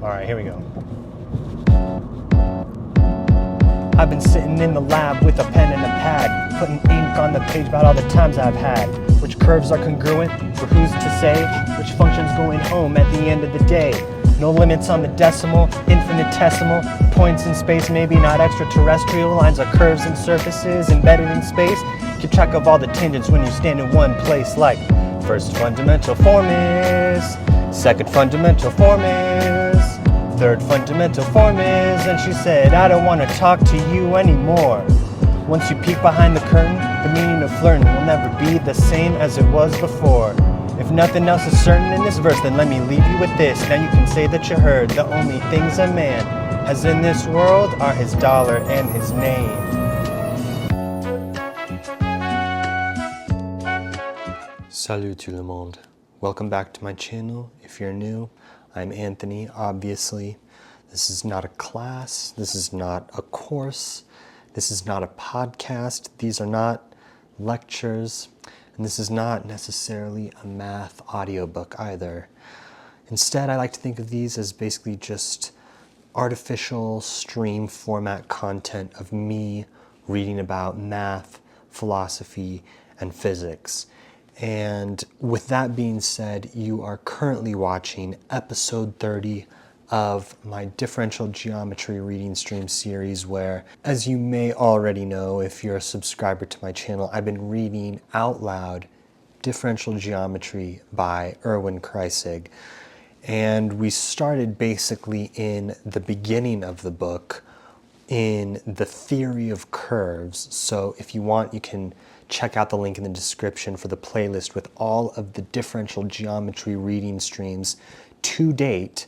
All right, here we go. I've been sitting in the lab with a pen and a pad, putting ink on the page about all the times I've had. Which curves are congruent, or who's to say? Which function's going home at the end of the day? No limits on the decimal, infinitesimal, points in space, maybe not extraterrestrial. Lines are curves and surfaces embedded in space. Keep track of all the tangents when you stand in one place, like first fundamental form is, second fundamental form is, third fundamental form is, and she said, I don't want to talk to you anymore. Once you peek behind the curtain, the meaning of flirting will never be the same as it was before. If nothing else is certain in this verse, then let me leave you with this. Now you can say that you heard. The only things a man has in this world are his dollar and his name. Salut tout le monde. Welcome back to my channel. If you're new, I'm Anthony, obviously. This is not a class. This is not a course. This is not a podcast. These are not lectures. And this is not necessarily a math audiobook either. Instead, I like to think of these as basically just artificial stream format content of me reading about math, philosophy, and physics. And with that being said, you are currently watching episode 30 of my Differential Geometry reading stream series where, as you may already know if you're a subscriber to my channel, I've been reading out loud Differential Geometry by Erwin Kreyszig. And we started basically in the beginning of the book in the theory of curves. So if you want, you can check out the link in the description for the playlist with all of the Differential Geometry reading streams to date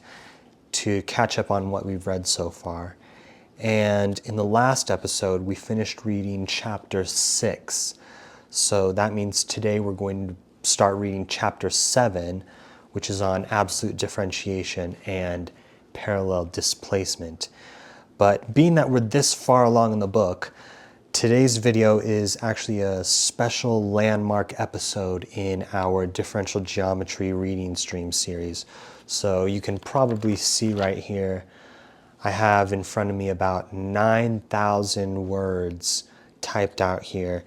to catch up on what we've read so far. And in the last episode, we finished reading chapter 6. So that means today we're going to start reading chapter 7, which is on absolute differentiation and parallel displacement. But being that we're this far along in the book, today's video is actually a special landmark episode in our Differential Geometry reading stream series. So you can probably see right here, I have in front of me about 9,000 words typed out here.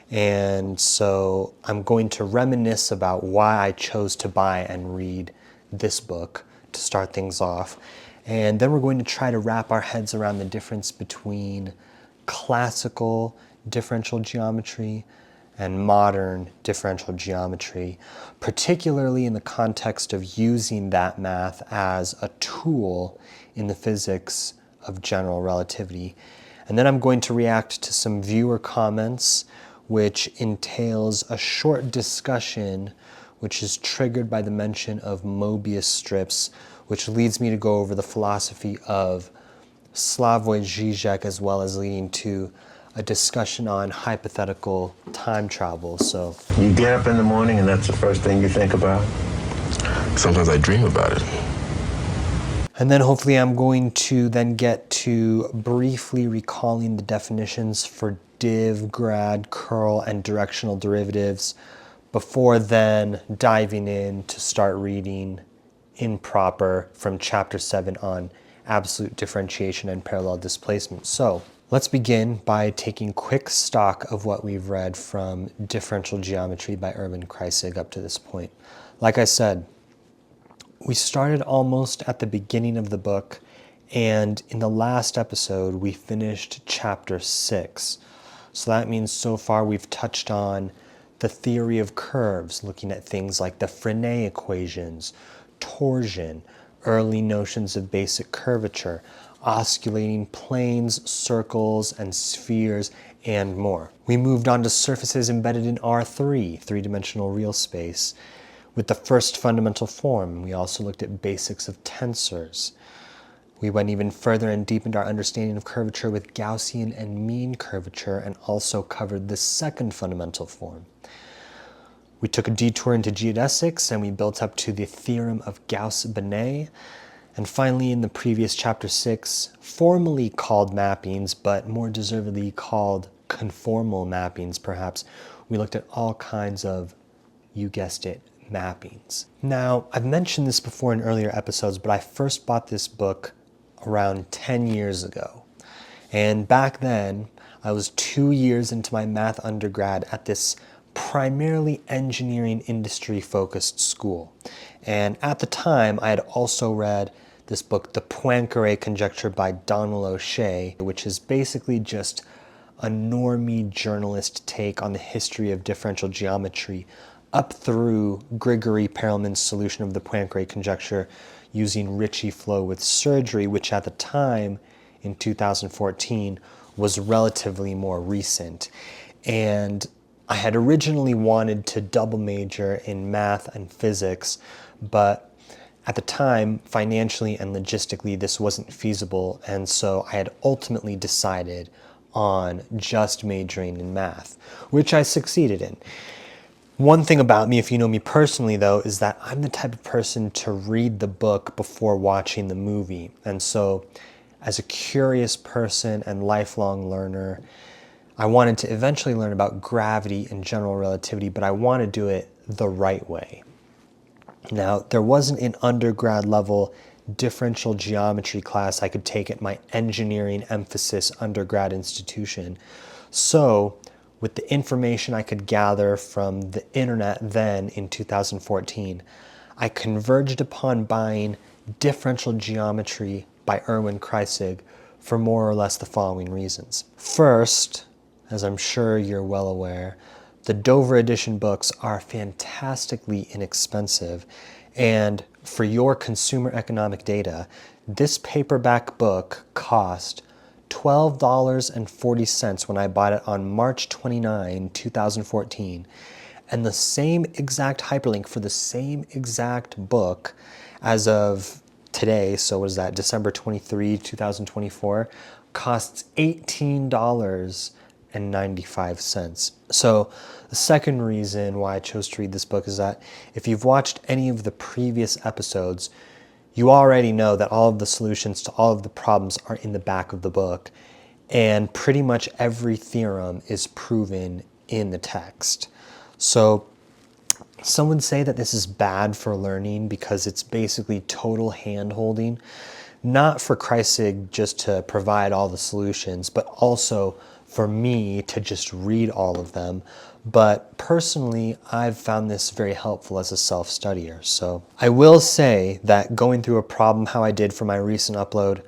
And so I'm going to reminisce about why I chose to buy and read this book to start things off. And then we're going to try to wrap our heads around the difference between classical differential geometry and modern differential geometry, particularly in the context of using that math as a tool in the physics of general relativity. And then I'm going to react to some viewer comments, which entails a short discussion which is triggered by the mention of Möbius strips, which leads me to go over the philosophy of Slavoj Zizek, as well as leading to a discussion on hypothetical time travel. So you get up in the morning and that's the first thing you think about? Sometimes I dream about it. And then hopefully I'm going to then get to briefly recalling the definitions for div, grad, curl, and directional derivatives before then diving in to start reading in proper from chapter 7 on absolute differentiation and parallel displacement. So let's begin by taking quick stock of what we've read from Differential Geometry by Erwin Kreyszig up to this point. Like I said, we started almost at the beginning of the book, and in the last episode we finished chapter 6. So that means so far we've touched on the theory of curves, looking at things like the Frenet equations, torsion, early notions of basic curvature, osculating planes, circles, and spheres, and more. We moved on to surfaces embedded in R3, three-dimensional real space, with the first fundamental form. We also looked at basics of tensors. We went even further and deepened our understanding of curvature with Gaussian and mean curvature, and also covered the second fundamental form. We took a detour into geodesics and we built up to the theorem of Gauss-Bonnet. And finally, in the previous chapter 6, formally called mappings, but more deservedly called conformal mappings perhaps, we looked at all kinds of, you guessed it, mappings. Now, I've mentioned this before in earlier episodes, but I first bought this book around 10 years ago. And back then, I was 2 years into my math undergrad at this primarily engineering industry focused school. And at the time, I had also read this book, The Poincare Conjecture by Donald O'Shea, which is basically just a normie journalist take on the history of differential geometry up through Grigory Perelman's solution of the Poincare conjecture using Ricci flow with surgery, which at the time, in 2014, was relatively more recent. And I had originally wanted to double major in math and physics, but at the time, financially and logistically, this wasn't feasible, and so I had ultimately decided on just majoring in math, which I succeeded in. One thing about me, if you know me personally though, is that I'm the type of person to read the book before watching the movie. And so as a curious person and lifelong learner, I wanted to eventually learn about gravity and general relativity, but I want to do it the right way. Now, there wasn't an undergrad level differential geometry class I could take at my engineering emphasis undergrad institution. So, with the information I could gather from the internet then in 2014, I converged upon buying Differential Geometry by Erwin Kreyszig for more or less the following reasons. First, as I'm sure you're well aware, the Dover edition books are fantastically inexpensive, and for your consumer economic data, this paperback book cost $12.40 when I bought it on March 29, 2014, and the same exact hyperlink for the same exact book as of today, so what is that, December 23, 2024, costs $18.95. So the second reason why I chose to read this book is that if you've watched any of the previous episodes, you already know that all of the solutions to all of the problems are in the back of the book, and pretty much every theorem is proven in the text. So some would say that this is bad for learning because it's basically total hand-holding, not for Kreyszig just to provide all the solutions, but also for me to just read all of them. But personally, I've found this very helpful as a self-studier. So I will say that going through a problem how I did for my recent upload,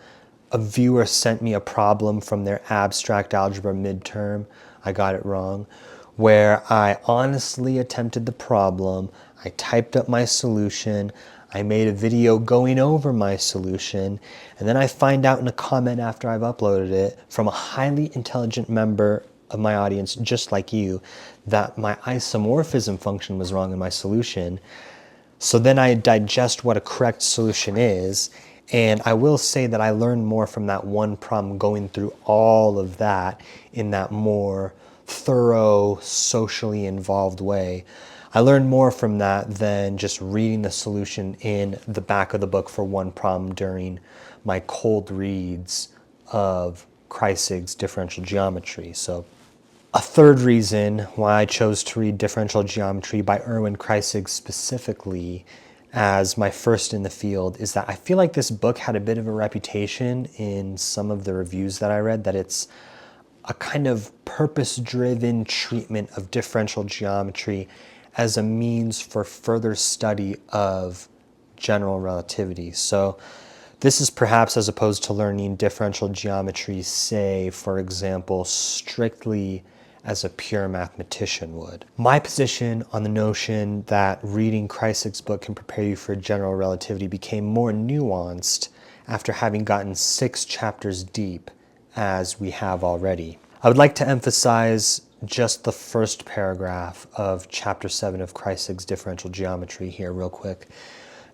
a viewer sent me a problem from their abstract algebra midterm. I got it wrong, where I honestly attempted the problem, I typed up my solution, I made a video going over my solution, and then I find out in a comment after I've uploaded it from a highly intelligent member of my audience, just like you, that my isomorphism function was wrong in my solution. So then I digest what a correct solution is, and I will say that I learned more from that one problem going through all of that in that more thorough, socially involved way. I learned more from that than just reading the solution in the back of the book for one problem during my cold reads of Kreyszig's Differential Geometry. So a third reason why I chose to read Differential Geometry by Erwin Kreyszig specifically as my first in the field is that I feel like this book had a bit of a reputation in some of the reviews that I read, that it's a kind of purpose-driven treatment of differential geometry as a means for further study of general relativity. So this is perhaps as opposed to learning differential geometry, say, for example, strictly as a pure mathematician would. My position on the notion that reading Kreyszig's book can prepare you for general relativity became more nuanced after having gotten 6 chapters deep, as we have already. I would like to emphasize just the first paragraph of chapter 7 of Kreyszig's Differential Geometry here real quick.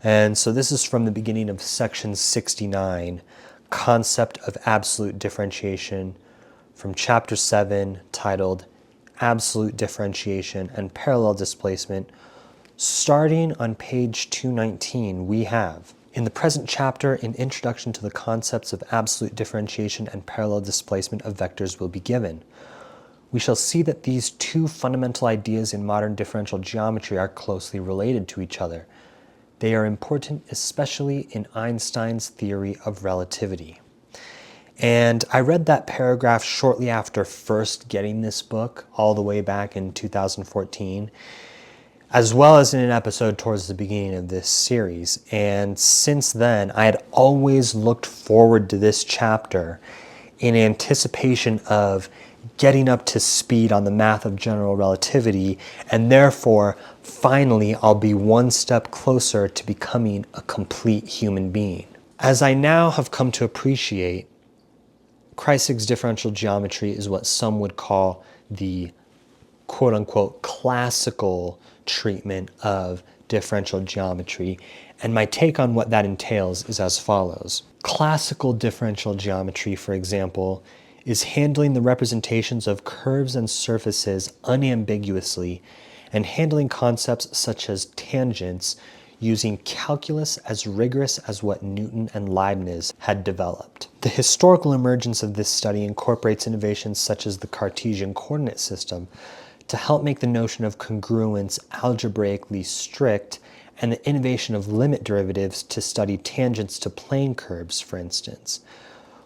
And so this is from the beginning of section 69, Concept of Absolute Differentiation, from chapter 7 titled Absolute Differentiation and Parallel Displacement. Starting on page 219, we have: in the present chapter, an introduction to the concepts of absolute differentiation and parallel displacement of vectors will be given. we shall see that these two fundamental ideas in modern differential geometry are closely related to each other. They are important especially in Einstein's theory of relativity. And I read that paragraph shortly after first getting this book, all the way back in 2014, as well as in an episode towards the beginning of this series. And since then, I had always looked forward to this chapter in anticipation of getting up to speed on the math of general relativity, and therefore, finally, I'll be one step closer to becoming a complete human being. As I now have come to appreciate, Kreyszig's differential geometry is what some would call the quote-unquote classical treatment of differential geometry, and my take on what that entails is as follows. Classical differential geometry, for example, is handling the representations of curves and surfaces unambiguously and handling concepts such as tangents using calculus as rigorous as what Newton and Leibniz had developed. The historical emergence of this study incorporates innovations such as the Cartesian coordinate system to help make the notion of congruence algebraically strict, and the innovation of limit derivatives to study tangents to plane curves, for instance.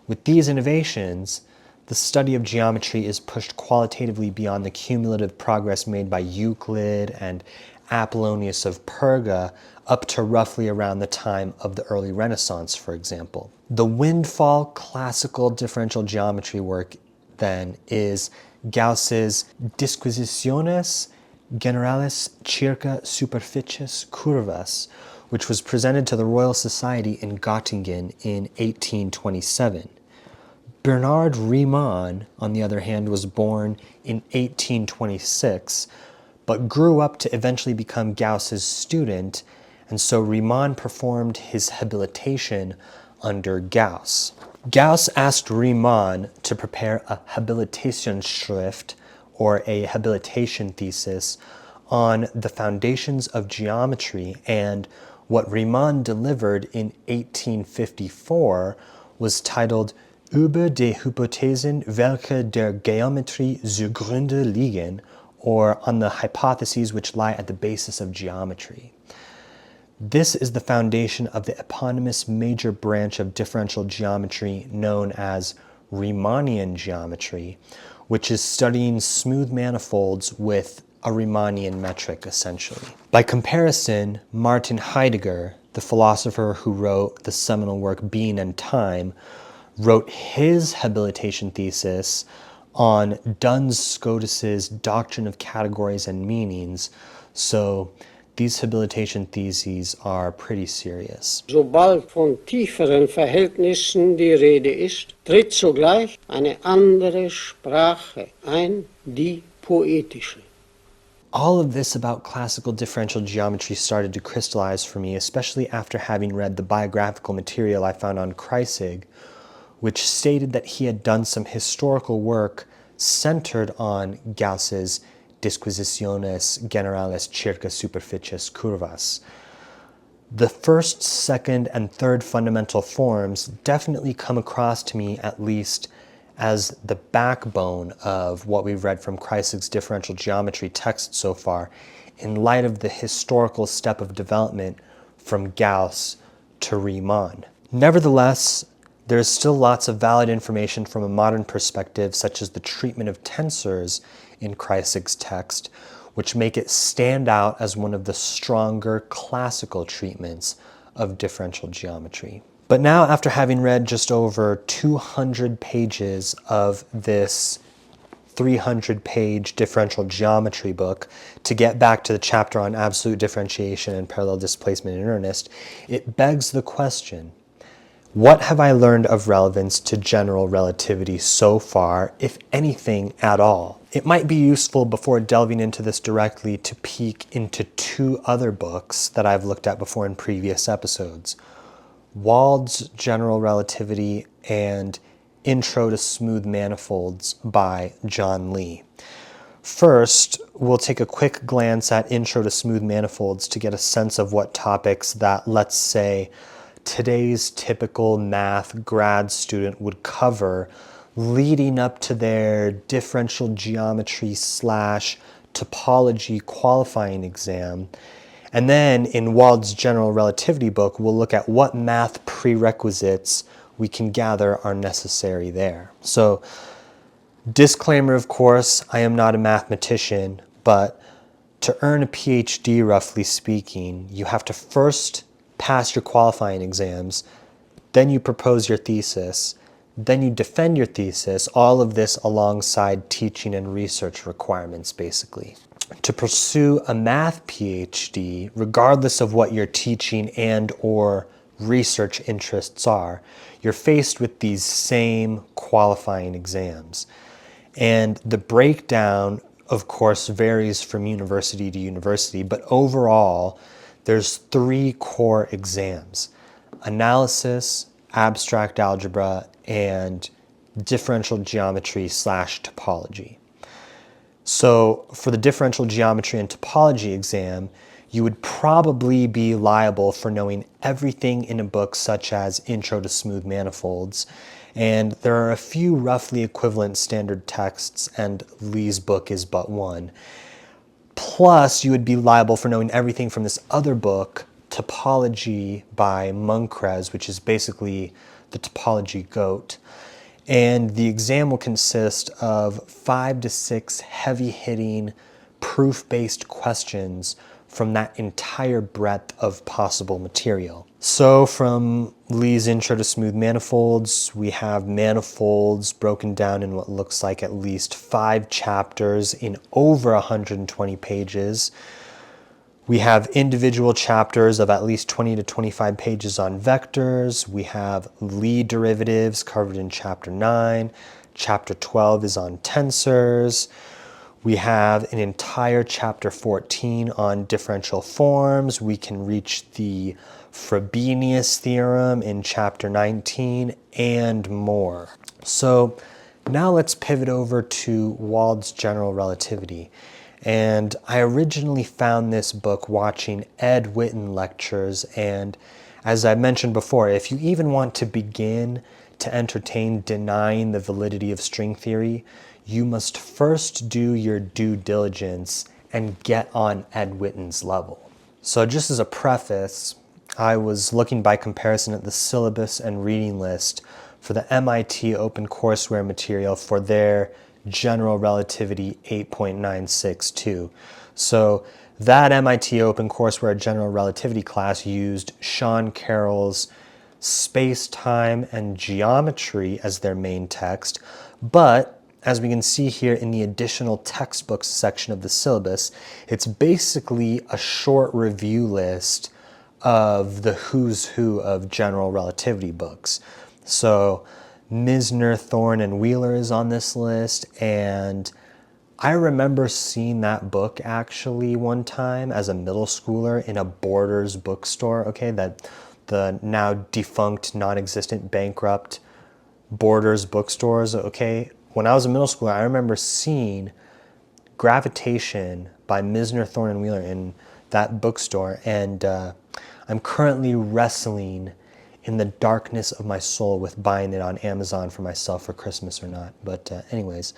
With these innovations, the study of geometry is pushed qualitatively beyond the cumulative progress made by Euclid and Apollonius of Perga up to roughly around the time of the early Renaissance, for example. The windfall classical differential geometry work, then, is Gauss's Disquisitiones Generales circa superficies curvas, which was presented to the Royal Society in Göttingen in 1827. Bernard Riemann, on the other hand, was born in 1826, but grew up to eventually become Gauss's student, and so Riemann performed his habilitation under Gauss. Gauss asked Riemann to prepare a habilitationsschrift, or a habilitation thesis, on the foundations of geometry, and what Riemann delivered in 1854 was titled Über die Hypothesen welche der Geometrie zugrunde liegen, or on the hypotheses which lie at the basis of geometry. This is the foundation of the eponymous major branch of differential geometry known as Riemannian geometry, which is studying smooth manifolds with a Riemannian metric, essentially. By comparison, Martin Heidegger, the philosopher who wrote the seminal work Being and Time, wrote his habilitation thesis on Duns Scotus's Doctrine of Categories and Meanings, so these habilitation theses are pretty serious. Sobald von tieferen Verhältnissen die Rede ist, tritt sogleich eine andere Sprache ein, die poetische. All of this about classical differential geometry started to crystallize for me, especially after having read the biographical material I found on Kreyszig, which stated that he had done some historical work centered on Gauss's Disquisitiones Generales circa superficies curvas. The first, second, and third fundamental forms definitely come across to me at least as the backbone of what we've read from Kreyszig's differential geometry text so far, in light of the historical step of development from Gauss to Riemann. Nevertheless, there is still lots of valid information from a modern perspective, such as the treatment of tensors in Kreyszig's text, which make it stand out as one of the stronger classical treatments of differential geometry. But now, after having read just over 200 pages of this 300-page differential geometry book, to get back to the chapter on absolute differentiation and parallel displacement in earnest, it begs the question, what have I learned of relevance to general relativity so far, if anything at all? It might be useful before delving into this directly to peek into two other books that I've looked at before in previous episodes. Wald's General Relativity and Intro to Smooth Manifolds by John Lee. First, we'll take a quick glance at Intro to Smooth Manifolds to get a sense of what topics that, let's say, today's typical math grad student would cover, leading up to their differential geometry slash topology qualifying exam. And then in Wald's general relativity book, we'll look at what math prerequisites we can gather are necessary there. So, disclaimer, of course, I am not a mathematician, but to earn a PhD, roughly speaking, you have to first pass your qualifying exams, then you propose your thesis, then you defend your thesis, all of this alongside teaching and research requirements, basically. To pursue a math PhD, regardless of what your teaching and or research interests are, you're faced with these same qualifying exams. And the breakdown, of course, varies from university to university, but overall, there's 3 core exams: analysis, abstract algebra, and differential geometry slash topology. So for the differential geometry and topology exam, you would probably be liable for knowing everything in a book such as Intro to Smooth Manifolds, and there are a few roughly equivalent standard texts, and Lee's book is but one. Plus, you would be liable for knowing everything from this other book, Topology by Monkrez, which is basically the topology goat. And the exam will consist of 5 to 6 heavy-hitting, proof-based questions from that entire breadth of possible material. So from Lee's Intro to Smooth Manifolds, we have manifolds broken down in what looks like at least 5 chapters in over 120 pages. We have individual chapters of at least 20 to 25 pages on vectors. We have Lie derivatives covered in chapter 9. Chapter 12 is on tensors. We have an entire chapter 14 on differential forms. We can reach the Frobenius theorem in chapter 19 and more. So now let's pivot over to Wald's general relativity. And I originally found this book watching Ed Witten lectures, and as I mentioned before, if you even want to begin to entertain denying the validity of string theory, you must first do your due diligence and get on Ed Witten's level. So just as a preface, I was looking by comparison at the syllabus and reading list for the MIT OpenCourseWare material for their General Relativity 8.962. So that MIT OpenCourseWare General Relativity class used Sean Carroll's Space-Time and Geometry as their main text, but as we can see here in the additional textbooks section of the syllabus, it's basically a short review list of the who's who of general relativity books. So Misner, Thorne, and Wheeler is on this list, and I remember seeing that book actually one time as a middle schooler in a Borders bookstore, okay, that the now defunct, non-existent, bankrupt Borders bookstores, okay. When I was a middle schooler, I remember seeing Gravitation by Misner, Thorne, and Wheeler in that bookstore, and I'm currently wrestling in the darkness of my soul with buying it on Amazon for myself for Christmas or not. But anyways,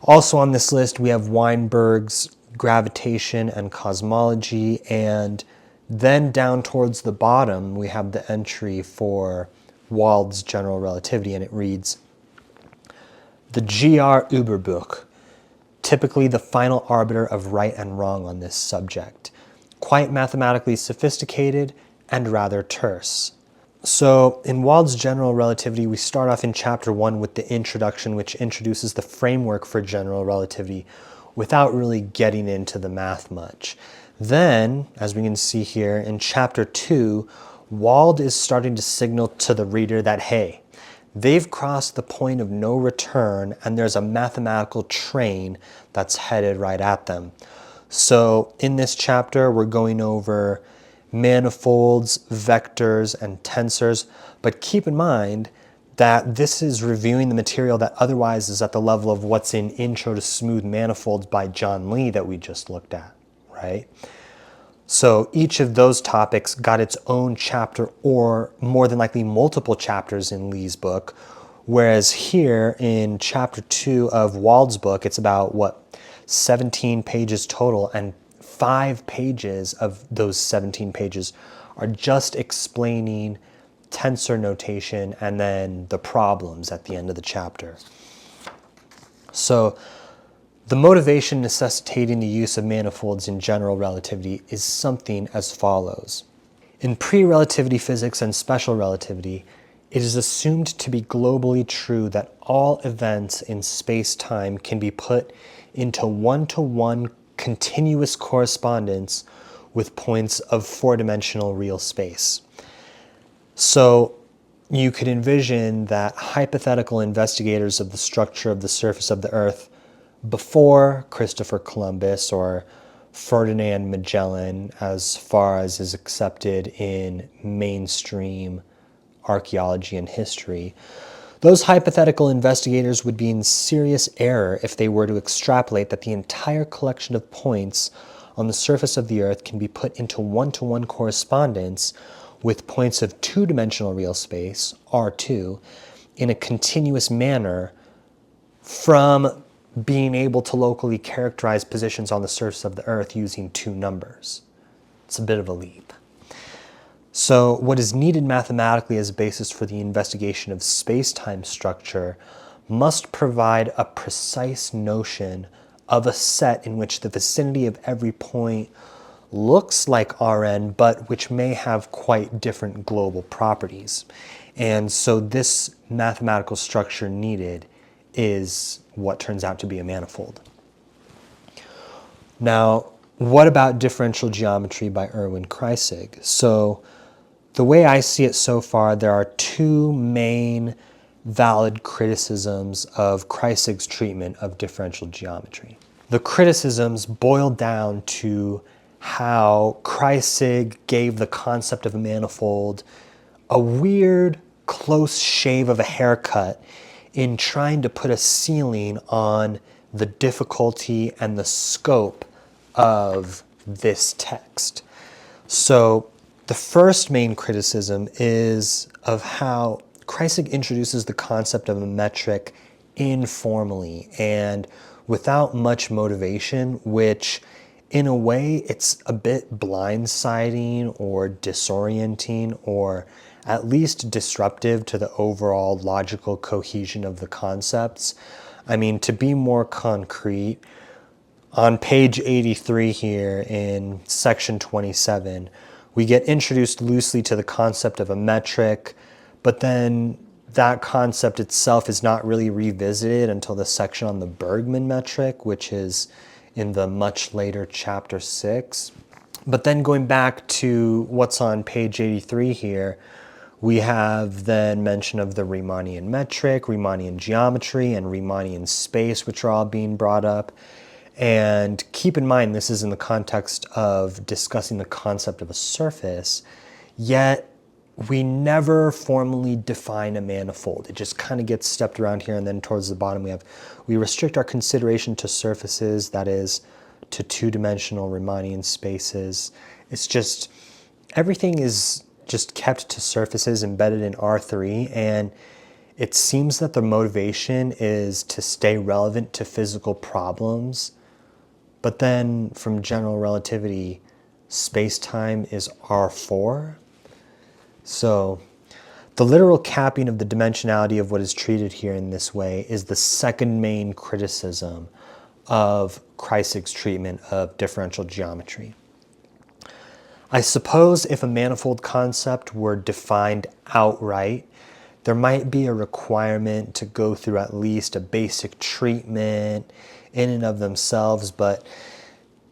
also on this list we have Weinberg's Gravitation and Cosmology, and then down towards the bottom we have the entry for Wald's General Relativity, and it reads, "The GR Überbuch, typically the final arbiter of right and wrong on this subject, quite mathematically sophisticated and rather terse." So in Wald's General Relativity, we start off in chapter 1 with the introduction, which introduces the framework for general relativity without really getting into the math much. Then, as we can see here, in chapter 2, Wald is starting to signal to the reader that, hey, they've crossed the point of no return and there's a mathematical train that's headed right at them. So in this chapter, we're going over manifolds, vectors, and tensors, but keep in mind that this is reviewing the material that otherwise is at the level of what's in Intro to Smooth Manifolds by John Lee that we just looked at, right? So each of those topics got its own chapter, or more than likely multiple chapters in Lee's book, Whereas here in chapter 2 of Wald's book, it's about, 17 pages total, and 5 pages of those 17 pages are just explaining tensor notation and then the problems at the end of the chapter. So the motivation necessitating the use of manifolds in general relativity is something as follows. In pre-relativity physics and special relativity, it is assumed to be globally true that all events in space-time can be put into one-to-one continuous correspondence with points of four-dimensional real space. So you could envision that hypothetical investigators of the structure of the surface of the Earth before Christopher Columbus or Ferdinand Magellan, as far as is accepted in mainstream archaeology and history, those hypothetical investigators would be in serious error if they were to extrapolate that the entire collection of points on the surface of the Earth can be put into one-to-one correspondence with points of two-dimensional real space, R2, in a continuous manner from being able to locally characterize positions on the surface of the Earth using two numbers. It's a bit of a leap. So what is needed mathematically as a basis for the investigation of space-time structure must provide a precise notion of a set in which the vicinity of every point looks like Rn, but which may have quite different global properties. And so this mathematical structure needed is what turns out to be a manifold. Now, what about differential geometry by Erwin Kreyszig? So the way I see it so far, there are two main valid criticisms of Kreyszig's treatment of differential geometry. The criticisms boil down to how Kreyszig gave the concept of a manifold a weird, close shave of a haircut in trying to put a ceiling on the difficulty and the scope of this text. So the first main criticism is of how Kreyszig introduces the concept of a metric informally and without much motivation, which in a way it's a bit blindsiding or disorienting or at least disruptive to the overall logical cohesion of the concepts. I mean, to be more concrete, on page 83 here in section 27, we get introduced loosely to the concept of a metric, but then that concept itself is not really revisited until the section on the Bergman metric, which is in the much later chapter 6. But then going back to what's on page 83 here, we have then mention of the Riemannian metric, Riemannian geometry, and Riemannian space, which are all being brought up. And keep in mind, this is in the context of discussing the concept of a surface, yet we never formally define a manifold. It just kind of gets stepped around here, and then towards the bottom we restrict our consideration to surfaces, that is, to two-dimensional Riemannian spaces. It's just, everything is just kept to surfaces embedded in R3, and it seems that the motivation is to stay relevant to physical problems. But then from general relativity, space-time is R4. So the literal capping of the dimensionality of what is treated here in this way is the second main criticism of Kreyszig's treatment of differential geometry. I suppose if a manifold concept were defined outright, there might be a requirement to go through at least a basic treatment in and of themselves, but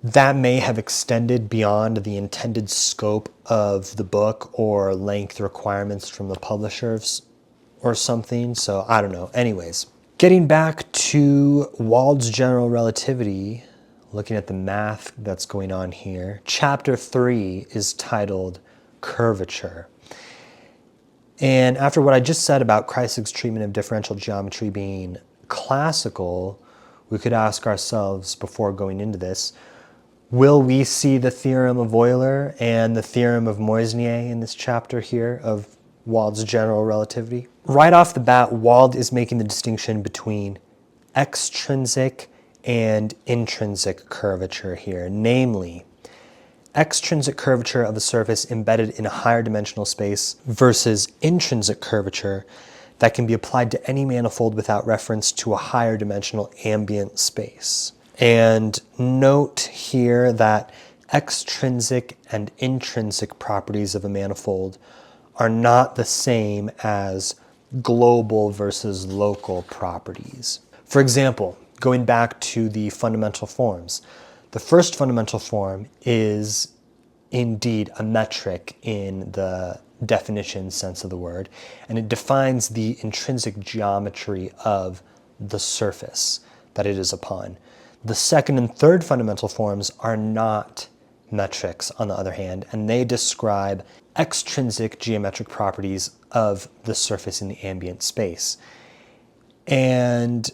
that may have extended beyond the intended scope of the book or length requirements from the publishers or something. So I don't know. Anyways, getting back to Wald's general relativity, looking at the math that's going on here, chapter 3 is titled Curvature. And after what I just said about Kreyszig's treatment of differential geometry being classical, we could ask ourselves before going into this, will we see the theorem of Euler and the theorem of Moisnier in this chapter here of Wald's general relativity. Right off the bat, Wald is making the distinction between extrinsic and intrinsic curvature here, namely extrinsic curvature of a surface embedded in a higher dimensional space versus intrinsic curvature that can be applied to any manifold without reference to a higher dimensional ambient space. And note here that extrinsic and intrinsic properties of a manifold are not the same as global versus local properties. For example, going back to the fundamental forms, the first fundamental form is indeed a metric in the definition sense of the word, and it defines the intrinsic geometry of the surface that it is upon. The second and third fundamental forms are not metrics, on the other hand, and they describe extrinsic geometric properties of the surface in the ambient space. And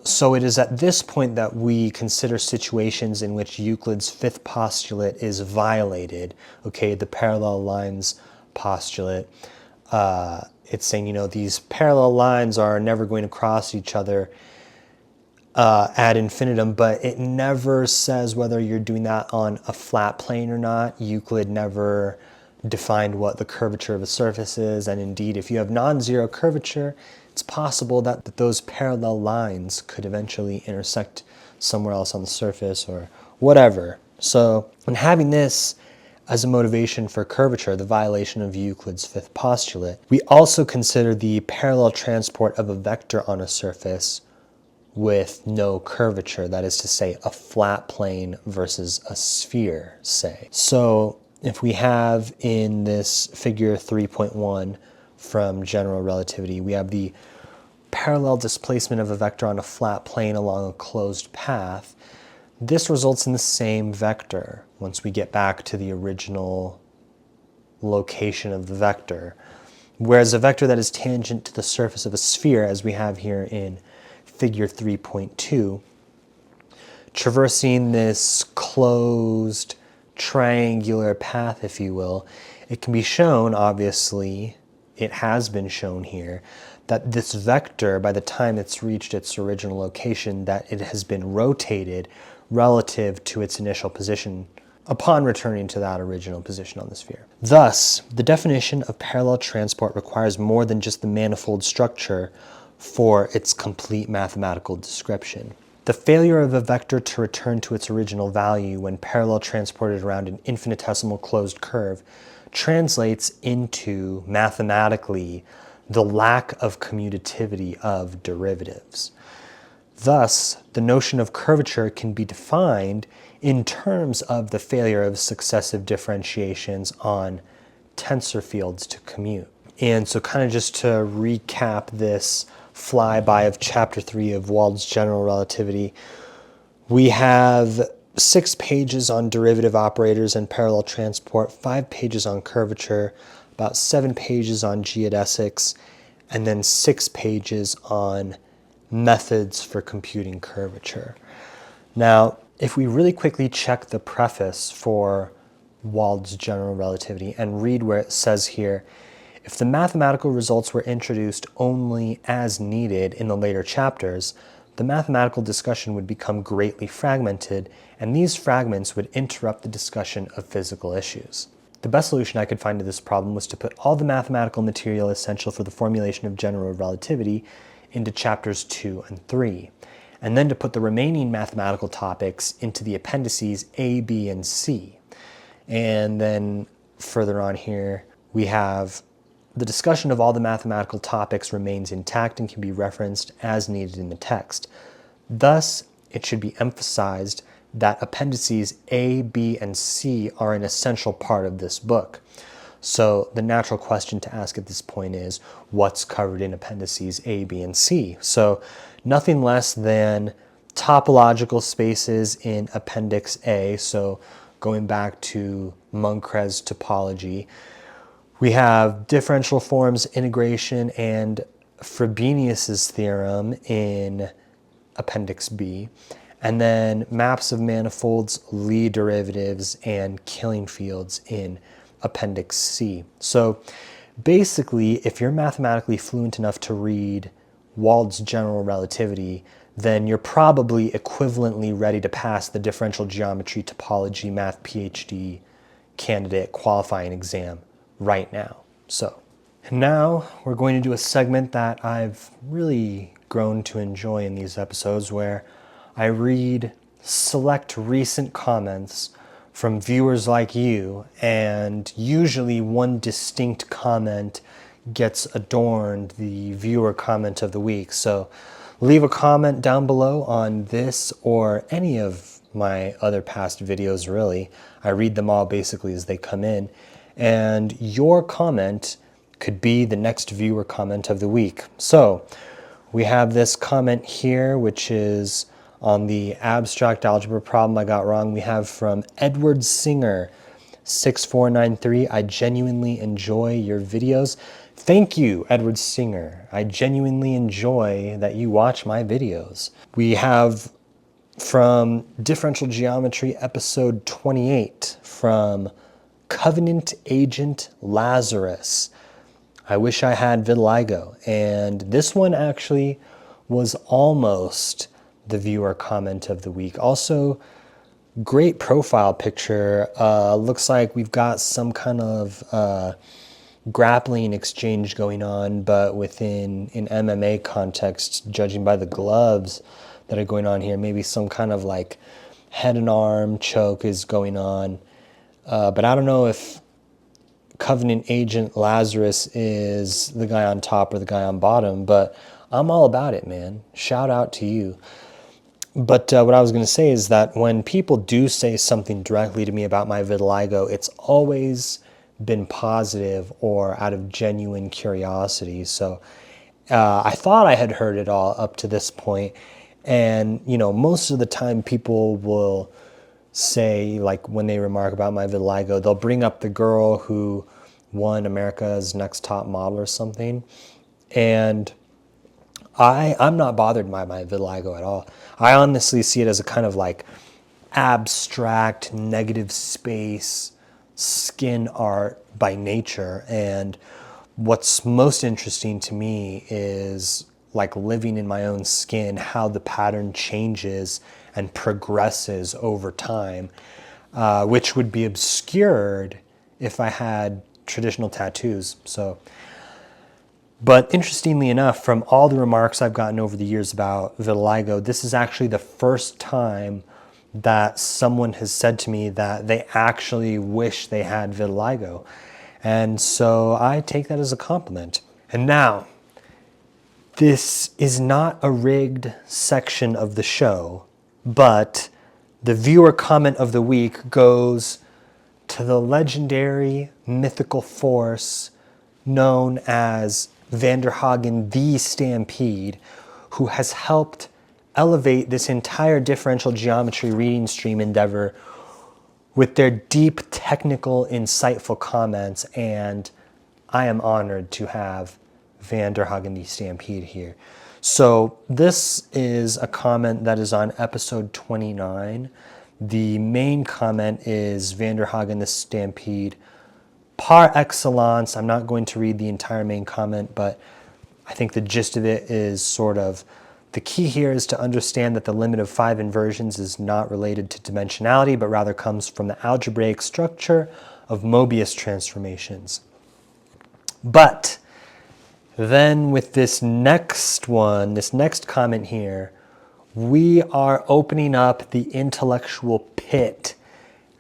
so it is at this point that we consider situations in which Euclid's fifth postulate is violated, okay, the parallel lines postulate. It's saying, these parallel lines are never going to cross each other ad infinitum, but it never says whether you're doing that on a flat plane or not. Euclid never defined what the curvature of a surface is, and indeed, if you have non-zero curvature, it's possible that those parallel lines could eventually intersect somewhere else on the surface or whatever. So, in having this as a motivation for curvature, the violation of Euclid's fifth postulate, we also consider the parallel transport of a vector on a surface with no curvature, that is to say, a flat plane versus a sphere, say. So, if we have in this figure 3.1 from general relativity, we have the parallel displacement of a vector on a flat plane along a closed path. This results in the same vector once we get back to the original location of the vector. Whereas a vector that is tangent to the surface of a sphere, as we have here in figure 3.2, traversing this closed triangular path, if you will, it can be shown, obviously, it has been shown here, that this vector, by the time it's reached its original location, that it has been rotated relative to its initial position upon returning to that original position on the sphere. Thus, the definition of parallel transport requires more than just the manifold structure for its complete mathematical description. The failure of a vector to return to its original value when parallel transported around an infinitesimal closed curve translates into, mathematically, the lack of commutativity of derivatives. Thus, the notion of curvature can be defined in terms of the failure of successive differentiations on tensor fields to commute. And so kind of just to recap this flyby of chapter 3 of Wald's general relativity, we have 6 pages on derivative operators and parallel transport, 5 pages on curvature, about 7 pages on geodesics, and then 6 pages on methods for computing curvature. Now, if we really quickly check the preface for Wald's general relativity and read where it says here, if the mathematical results were introduced only as needed in the later chapters, the mathematical discussion would become greatly fragmented, and these fragments would interrupt the discussion of physical issues. The best solution I could find to this problem was to put all the mathematical material essential for the formulation of general relativity into chapters 2 and 3, and then to put the remaining mathematical topics into the appendices A, B, and C. And then further on here, we have the discussion of all the mathematical topics remains intact and can be referenced as needed in the text. Thus, it should be emphasized that appendices A, B, and C are an essential part of this book. So the natural question to ask at this point is, what's covered in appendices A, B, and C? So nothing less than topological spaces in Appendix A, so going back to Moncrief's topology. We have differential forms integration and Frobenius's theorem in Appendix B, and then maps of manifolds, Lie derivatives, and Killing fields in Appendix C. So Basically, if you're mathematically fluent enough to read Wald's general relativity, then you're probably equivalently ready to pass the differential geometry topology math PhD candidate qualifying exam right now. So now we're going to do a segment that I've really grown to enjoy in these episodes, where I read select recent comments from viewers like you, and usually one distinct comment gets adorned the viewer comment of the week. So leave a comment down below on this or any of my other past videos, really. I read them all basically as they come in, and your comment could be the next viewer comment of the week. So we have this comment here, which is on the abstract algebra problem I got wrong. We have from Edward Singer, 6493. I genuinely enjoy your videos. Thank you, Edward Singer. I genuinely enjoy that you watch my videos. We have from Differential Geometry, episode 28, from Covenant Agent Lazarus. I wish I had vitiligo. And this one actually was almost the viewer comment of the week. Also, great profile picture. Looks like we've got some kind of grappling exchange going on, but within an MMA context, judging by the gloves that are going on here. Maybe some kind of like head and arm choke is going on. But I don't know if Covenant Agent Lazarus is the guy on top or the guy on bottom, but I'm all about it, man. Shout out to you. But what I was going to say is that when people do say something directly to me about my vitiligo, it's always been positive or out of genuine curiosity. So I thought I had heard it all up to this point. And, you know, most of the time people will say, like when they remark about my vitiligo, they'll bring up the girl who won America's Next Top Model or something. And I'm not bothered by my vitiligo at all. I honestly see it as a kind of like abstract negative space skin art by nature. And what's most interesting to me is like living in my own skin, how the pattern changes and progresses over time, which would be obscured if I had traditional tattoos. So, but interestingly enough, from all the remarks I've gotten over the years about vitiligo, this is actually the first time that someone has said to me that they actually wish they had vitiligo. And so I take that as a compliment. And now, this is not a rigged section of the show, but the viewer comment of the week goes to the legendary mythical force known as Vanderhagen the Stampede, who has helped elevate this entire differential geometry reading stream endeavor with their deep, technical, insightful comments. And I am honored to have Vanderhagen the Stampede here. So this is a comment that is on episode 29. The main comment is Vanderhagen the Stampede par excellence. I'm not going to read the entire main comment, but I think the gist of it is sort of, the key here is to understand that the limit of 5 inversions is not related to dimensionality, but rather comes from the algebraic structure of Möbius transformations. But then with this next one, this next comment here, we are opening up the intellectual pit,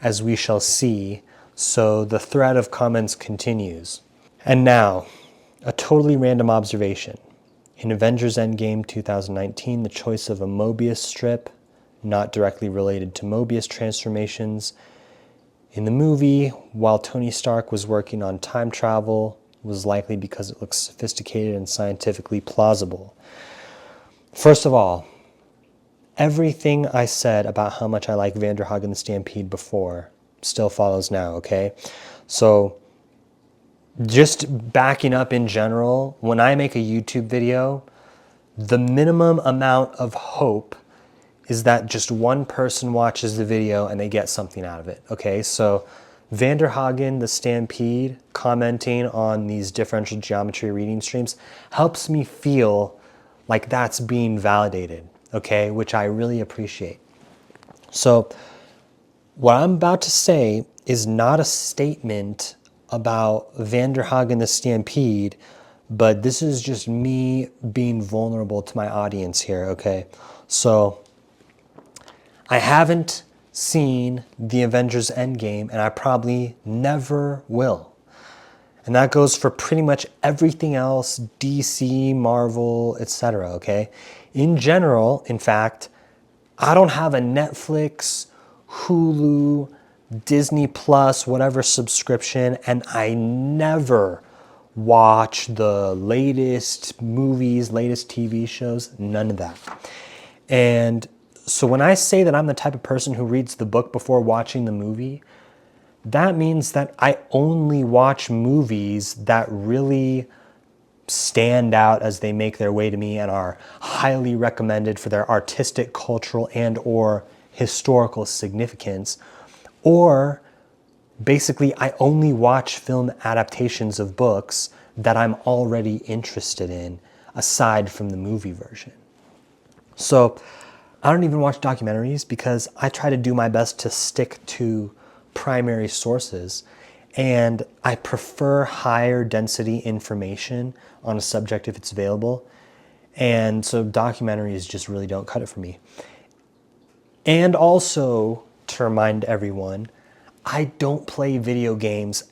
as we shall see. So the thread of comments continues. And now, a totally random observation. In Avengers Endgame 2019, the choice of a Möbius strip, not directly related to Möbius transformations, in the movie, while Tony Stark was working on time travel, was likely because it looks sophisticated and scientifically plausible. First of all, everything I said about how much I like Vanderhagen the Stampede before still follows now, okay? So just backing up in general, when I make a YouTube video, the minimum amount of hope is that just one person watches the video and they get something out of it, okay? So Vanderhagen, the Stampede, commenting on these differential geometry reading streams helps me feel like that's being validated, okay, which I really appreciate. So what I'm about to say is not a statement about Vanderhagen, the Stampede, but this is just me being vulnerable to my audience here, okay? So I haven't seen the Avengers Endgame, and I probably never will. And that goes for pretty much everything else, DC, Marvel, etc., okay? In general, in fact, I don't have a Netflix, Hulu, Disney Plus, whatever subscription, and I never watch the latest movies, latest TV shows, none of that. And so when I say that I'm the type of person who reads the book before watching the movie, that means that I only watch movies that really stand out as they make their way to me and are highly recommended for their artistic, cultural, and or historical significance. Or basically, I only watch film adaptations of books that I'm already interested in, aside from the movie version. So I don't even watch documentaries because I try to do my best to stick to primary sources, and I prefer higher density information on a subject if it's available. And so documentaries just really don't cut it for me. And also, to remind everyone, I don't play video games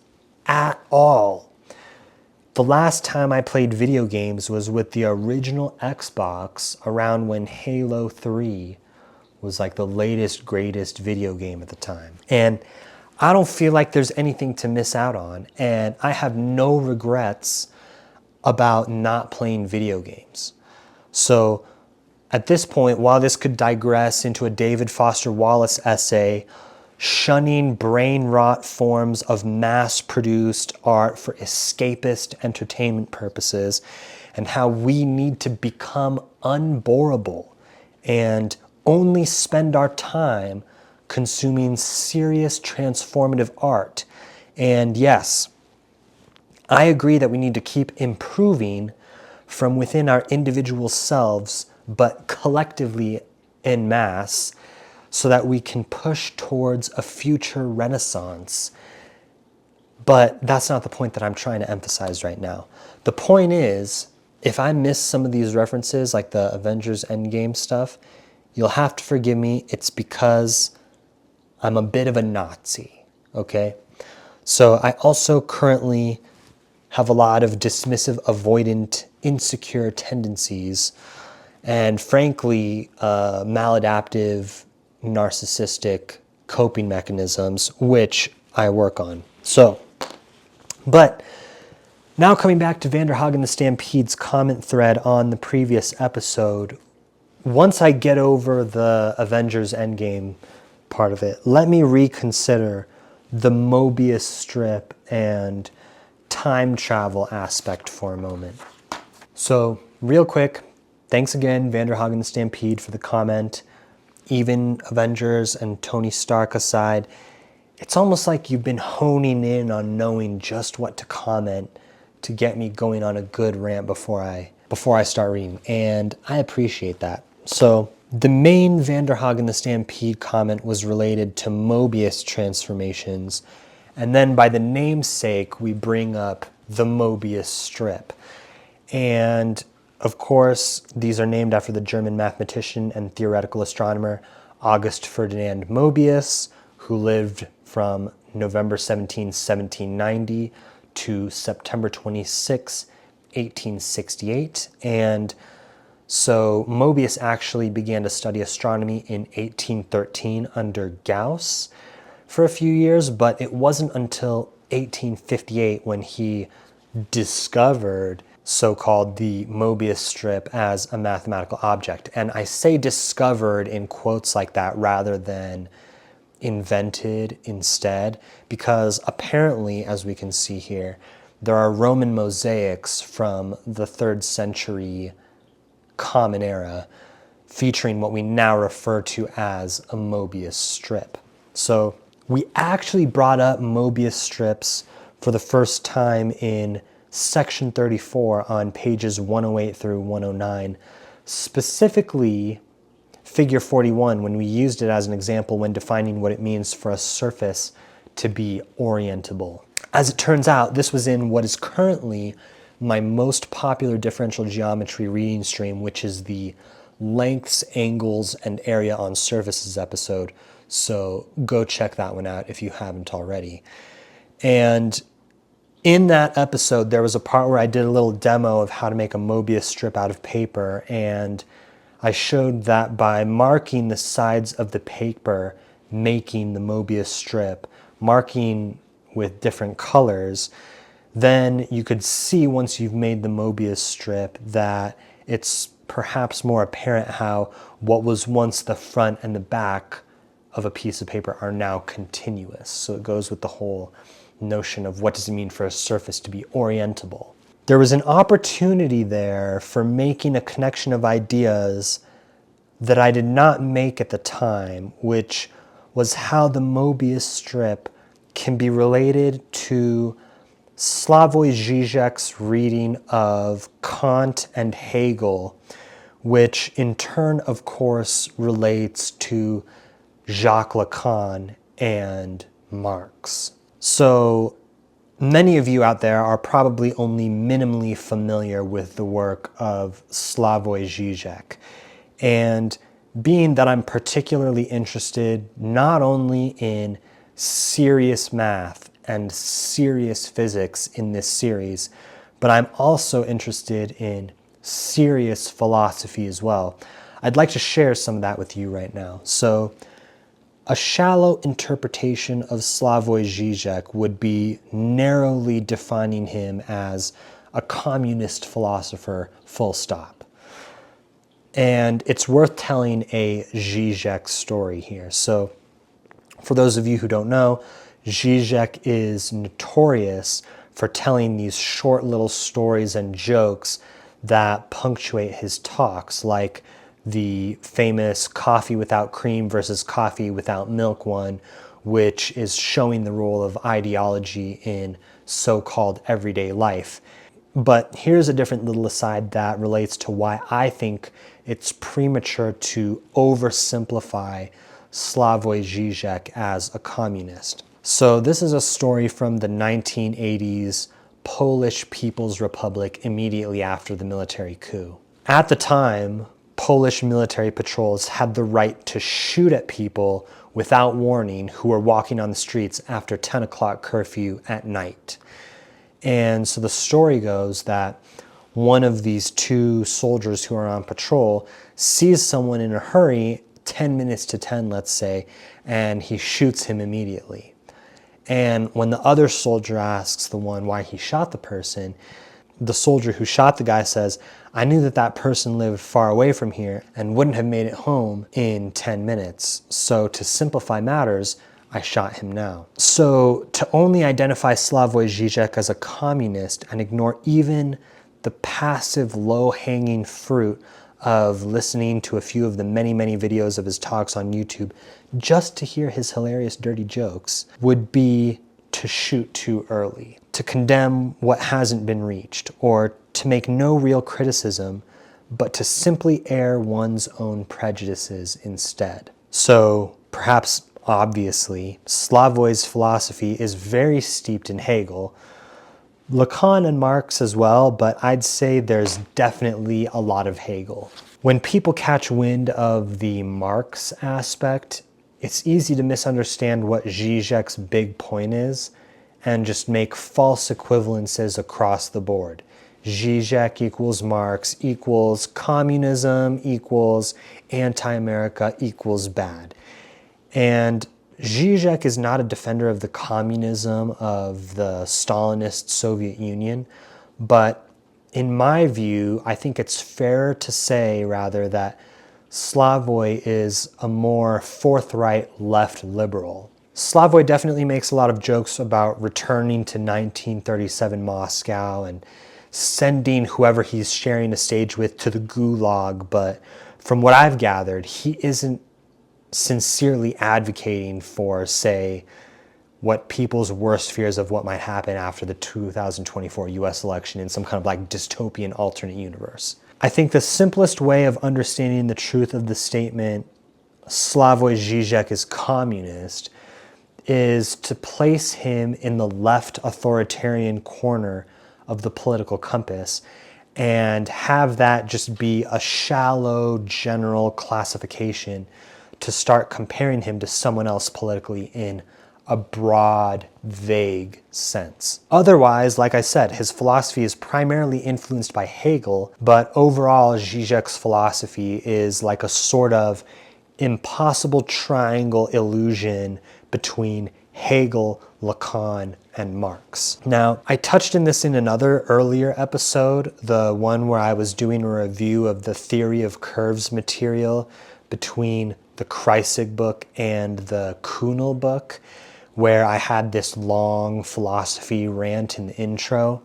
at all. The last time I played video games was with the original Xbox around when Halo 3 was like the latest, greatest video game at the time. And I don't feel like there's anything to miss out on, and I have no regrets about not playing video games. So at this point, while this could digress into a David Foster Wallace essay, shunning brain rot forms of mass-produced art for escapist entertainment purposes, and how we need to become unboreable and only spend our time consuming serious transformative art. And yes, I agree that we need to keep improving from within our individual selves, but collectively en masse, so that we can push towards a future renaissance. But that's not the point that I'm trying to emphasize right now. The point is, if I miss some of these references, like the Avengers Endgame stuff, you'll have to forgive me. It's because I'm a bit of a Nazi, okay? So I also currently have a lot of dismissive, avoidant, insecure tendencies, and frankly, maladaptive, narcissistic coping mechanisms, which I work on. So, but now coming back to Vanderhagen the Stampede's comment thread on the previous episode, once I get over the Avengers Endgame part of it, let me reconsider the Möbius strip and time travel aspect for a moment. So real quick, thanks again, Vanderhagen the Stampede, for the comment. Even Avengers and Tony Stark aside, it's almost like you've been honing in on knowing just what to comment to get me going on a good rant before I start reading, and I appreciate that. So the main Vanderhagen the Stampede comment was related to Möbius transformations, and then by the namesake, we bring up the Möbius strip. And of course, these are named after the German mathematician and theoretical astronomer August Ferdinand Möbius, who lived from November 17, 1790 to September 26, 1868. And so Möbius actually began to study astronomy in 1813 under Gauss for a few years, but it wasn't until 1858 when he discovered so-called the Möbius strip as a mathematical object. And I say discovered in quotes like that rather than invented instead, because apparently, as we can see here, there are Roman mosaics from the 3rd century Common Era featuring what we now refer to as a Möbius strip. So We actually brought up Möbius strips for the first time in section 34 on pages 108 through 109, specifically figure 41, when we used it as an example when defining what it means for a surface to be orientable. As it turns out, this was in what is currently my most popular differential geometry reading stream, which is the lengths, angles, and area on surfaces episode. So go check that one out if you haven't already. And in that episode, there was a part where I did a little demo of how to make a Möbius strip out of paper, and I showed that by marking the sides of the paper, making the Möbius strip, marking with different colors, then you could see once you've made the Möbius strip that it's perhaps more apparent how what was once the front and the back of a piece of paper are now continuous. So it goes with the whole notion of what does it mean for a surface to be orientable. There was an opportunity there for making a connection of ideas that I did not make at the time, which was how the Möbius strip can be related to Slavoj Zizek's reading of Kant and Hegel, which in turn, of course, relates to Jacques Lacan and Marx. So many of you out there are probably only minimally familiar with the work of Slavoj Zizek. And being that I'm particularly interested not only in serious math and serious physics in this series, but I'm also interested in serious philosophy as well, I'd like to share some of that with you right now. So a shallow interpretation of Slavoj Zizek would be narrowly defining him as a communist philosopher, full stop. And it's worth telling a Zizek story here. So for those of you who don't know, Zizek is notorious for telling these short little stories and jokes that punctuate his talks, like the famous coffee without cream versus coffee without milk one, which is showing the role of ideology in so-called everyday life. But here's a different little aside that relates to why I think it's premature to oversimplify Slavoj Zizek as a communist. So this is a story from the 1980s Polish People's Republic immediately after the military coup. At the time, Polish military patrols had the right to shoot at people without warning who were walking on the streets after 10 o'clock curfew at night. And so the story goes that one of these two soldiers who are on patrol sees someone in a hurry, 10 minutes to 10, let's say, and he shoots him immediately. And when the other soldier asks the one why he shot the person, the soldier who shot the guy says, "I knew that that person lived far away from here and wouldn't have made it home in 10 minutes. So to simplify matters, I shot him now." So to only identify Slavoj Zizek as a communist and ignore even the passive low-hanging fruit of listening to a few of the many, many videos of his talks on YouTube just to hear his hilarious dirty jokes would be to shoot too early, to condemn what hasn't been reached, or to make no real criticism, but to simply air one's own prejudices instead. So perhaps obviously, Slavoj's philosophy is very steeped in Hegel, Lacan and Marx as well, but I'd say there's definitely a lot of Hegel. When people catch wind of the Marx aspect, it's easy to misunderstand what Zizek's big point is and just make false equivalences across the board. Zizek equals Marx equals communism equals anti-America equals bad. And Zizek is not a defender of the communism of the Stalinist Soviet Union, but in my view, I think it's fair to say, rather, that Slavoj is a more forthright left liberal. Slavoj definitely makes a lot of jokes about returning to 1937 Moscow and sending whoever he's sharing a stage with to the gulag, but from what I've gathered, he isn't sincerely advocating for, say, what people's worst fears of what might happen after the 2024 US election in some kind of like dystopian alternate universe. I think the simplest way of understanding the truth of the statement Slavoj Zizek is communist is to place him in the left authoritarian corner of the political compass and have that just be a shallow general classification to start comparing him to someone else politically in a broad, vague sense. Otherwise, like I said, his philosophy is primarily influenced by Hegel, but overall Zizek's philosophy is like a sort of impossible triangle illusion between Hegel, Lacan, and Marx. Now, I touched on this in another earlier episode, the one where I was doing a review of the theory of curves material between the Kreyszig book and the Kuhnel book, where I had this long philosophy rant in the intro.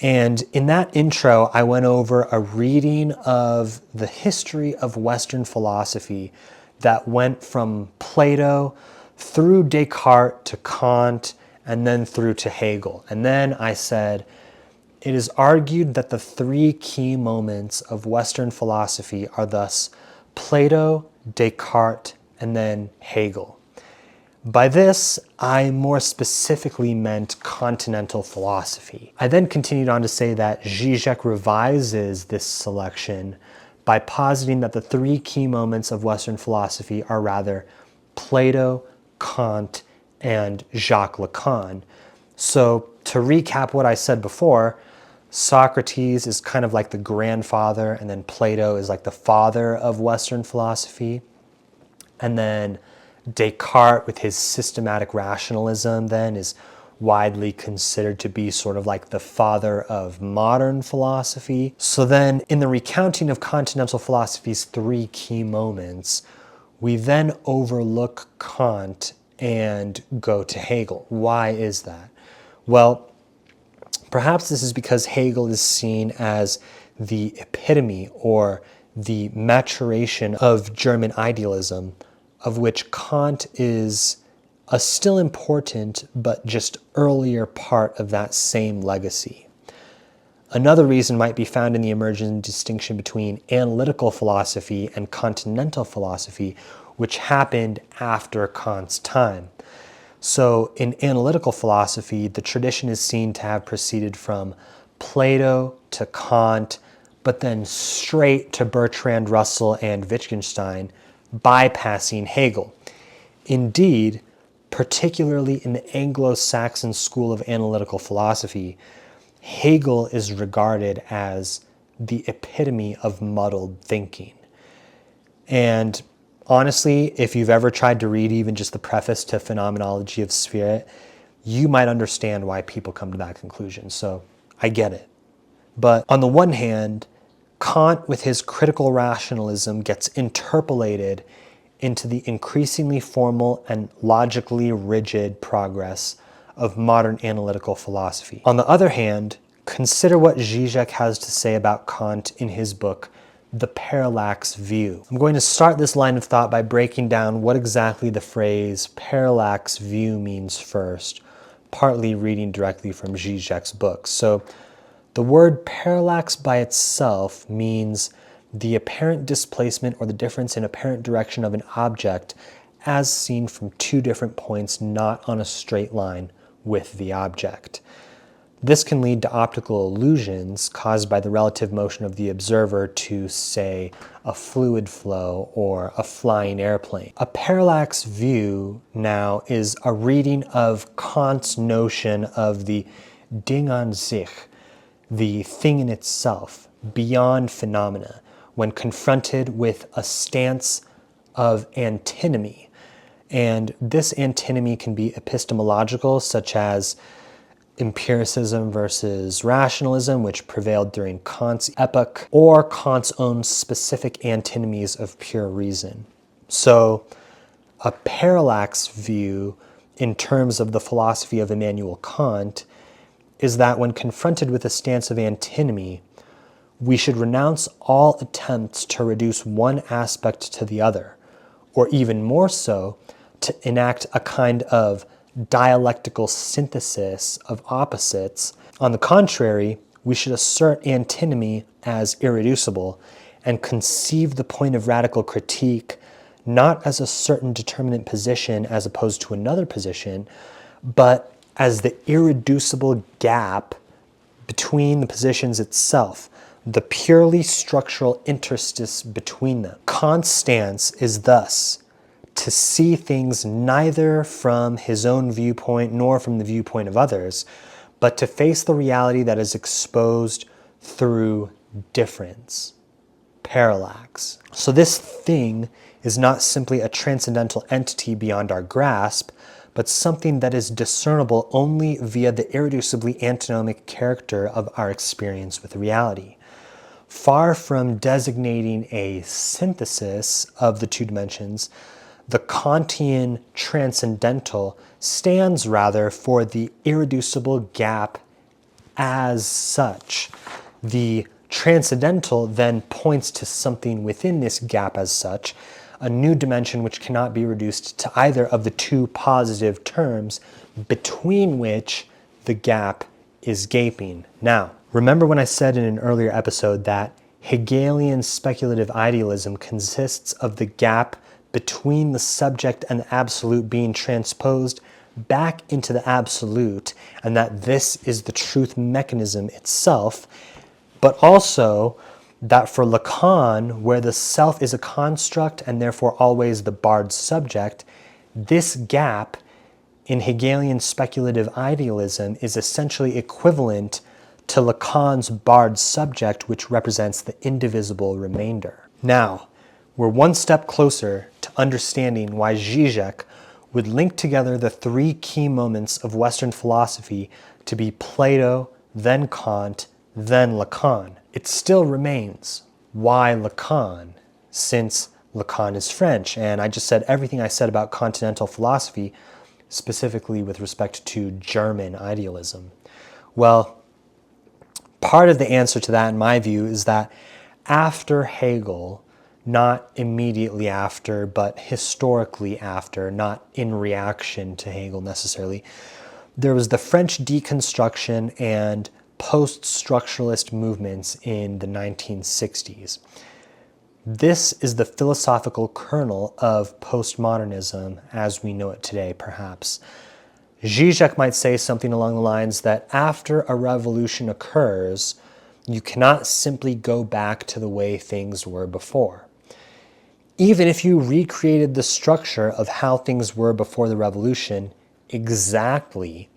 And in that intro, I went over a reading of the history of Western philosophy that went from Plato through Descartes to Kant and then through to Hegel. And then I said, it is argued that the three key moments of Western philosophy are thus Plato, Descartes, and then Hegel. By this, I more specifically meant continental philosophy. I then continued on to say that Zizek revises this selection by positing that the three key moments of Western philosophy are rather Plato, Kant, and Jacques Lacan. So to recap what I said before, Socrates is kind of like the grandfather, and then Plato is like the father of Western philosophy. And then Descartes, with his systematic rationalism, then is widely considered to be sort of like the father of modern philosophy. So then in the recounting of continental philosophy's three key moments, we then overlook Kant and go to Hegel. Why is that? Well, perhaps this is because Hegel is seen as the epitome or the maturation of German idealism, of which Kant is a still important but just earlier part of that same legacy. Another reason might be found in the emergent distinction between analytical philosophy and continental philosophy, which happened after Kant's time. So in analytical philosophy, the tradition is seen to have proceeded from Plato to Kant, but then straight to Bertrand Russell and Wittgenstein, bypassing Hegel. Indeed, particularly in the Anglo-Saxon school of analytical philosophy, Hegel is regarded as the epitome of muddled thinking. And honestly, if you've ever tried to read even just the preface to Phenomenology of Spirit, you might understand why people come to that conclusion. So I get it. But on the one hand, Kant, with his critical rationalism, gets interpolated into the increasingly formal and logically rigid progress of modern analytical philosophy. On the other hand, consider what Zizek has to say about Kant in his book, The Parallax View. I'm going to start this line of thought by breaking down what exactly the phrase parallax view means first, partly reading directly from Zizek's book. So the word parallax by itself means the apparent displacement or the difference in apparent direction of an object as seen from two different points not on a straight line with the object. This can lead to optical illusions caused by the relative motion of the observer to, say, a fluid flow or a flying airplane. A parallax view now is a reading of Kant's notion of the Ding an sich, the thing in itself, beyond phenomena, when confronted with a stance of antinomy. And this antinomy can be epistemological, such as empiricism versus rationalism, which prevailed during Kant's epoch, or Kant's own specific antinomies of pure reason. So a parallax view, in terms of the philosophy of Immanuel Kant, is that when confronted with a stance of antinomy, we should renounce all attempts to reduce one aspect to the other, or even more so, to enact a kind of dialectical synthesis of opposites. On the contrary, we should assert antinomy as irreducible and conceive the point of radical critique not as a certain determinate position as opposed to another position, but as the irreducible gap between the positions itself, the purely structural interstice between them. Kant's stance is thus to see things neither from his own viewpoint nor from the viewpoint of others, but to face the reality that is exposed through difference, parallax. So this thing is not simply a transcendental entity beyond our grasp, but something that is discernible only via the irreducibly antinomic character of our experience with reality. Far from designating a synthesis of the two dimensions, the Kantian transcendental stands rather for the irreducible gap as such. The transcendental then points to something within this gap as such, a new dimension which cannot be reduced to either of the two positive terms between which the gap is gaping. Now, remember when I said in an earlier episode that Hegelian speculative idealism consists of the gap between the subject and the absolute being transposed back into the absolute, and that this is the truth mechanism itself, but also that for Lacan, where the self is a construct and therefore always the barred subject, this gap in Hegelian speculative idealism is essentially equivalent to Lacan's barred subject, which represents the indivisible remainder. Now, we're one step closer to understanding why Zizek would link together the three key moments of Western philosophy to be Plato, then Kant, then Lacan. It still remains, why Lacan, since Lacan is French, and I just said everything I said about continental philosophy, specifically with respect to German idealism. Well, part of the answer to that, in my view, is that after Hegel, not immediately after, but historically after, not in reaction to Hegel necessarily, there was the French deconstruction and post-structuralist movements in the 1960s. This is the philosophical kernel of postmodernism as we know it today, perhaps. Zizek might say something along the lines that after a revolution occurs, you cannot simply go back to the way things were before. Even if you recreated the structure of how things were before the revolution exactly,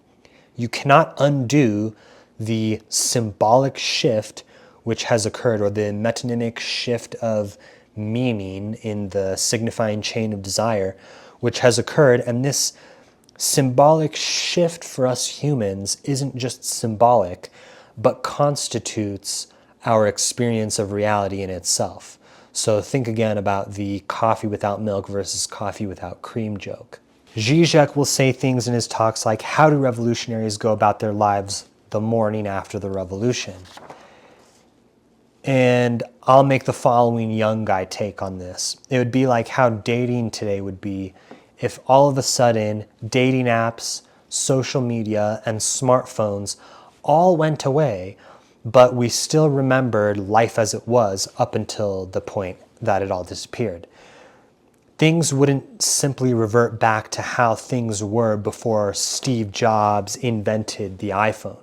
you cannot undo the symbolic shift which has occurred, or the metonymic shift of meaning in the signifying chain of desire, which has occurred. And this symbolic shift for us humans isn't just symbolic, but constitutes our experience of reality in itself. So think again about the coffee without milk versus coffee without cream joke. Zizek will say things in his talks like, how do revolutionaries go about their lives the morning after the revolution? And I'll make the following young guy take on this. It would be like how dating today would be if all of a sudden dating apps, social media, and smartphones all went away, but we still remembered life as it was up until the point that it all disappeared. Things wouldn't simply revert back to how things were before Steve Jobs invented the iPhone.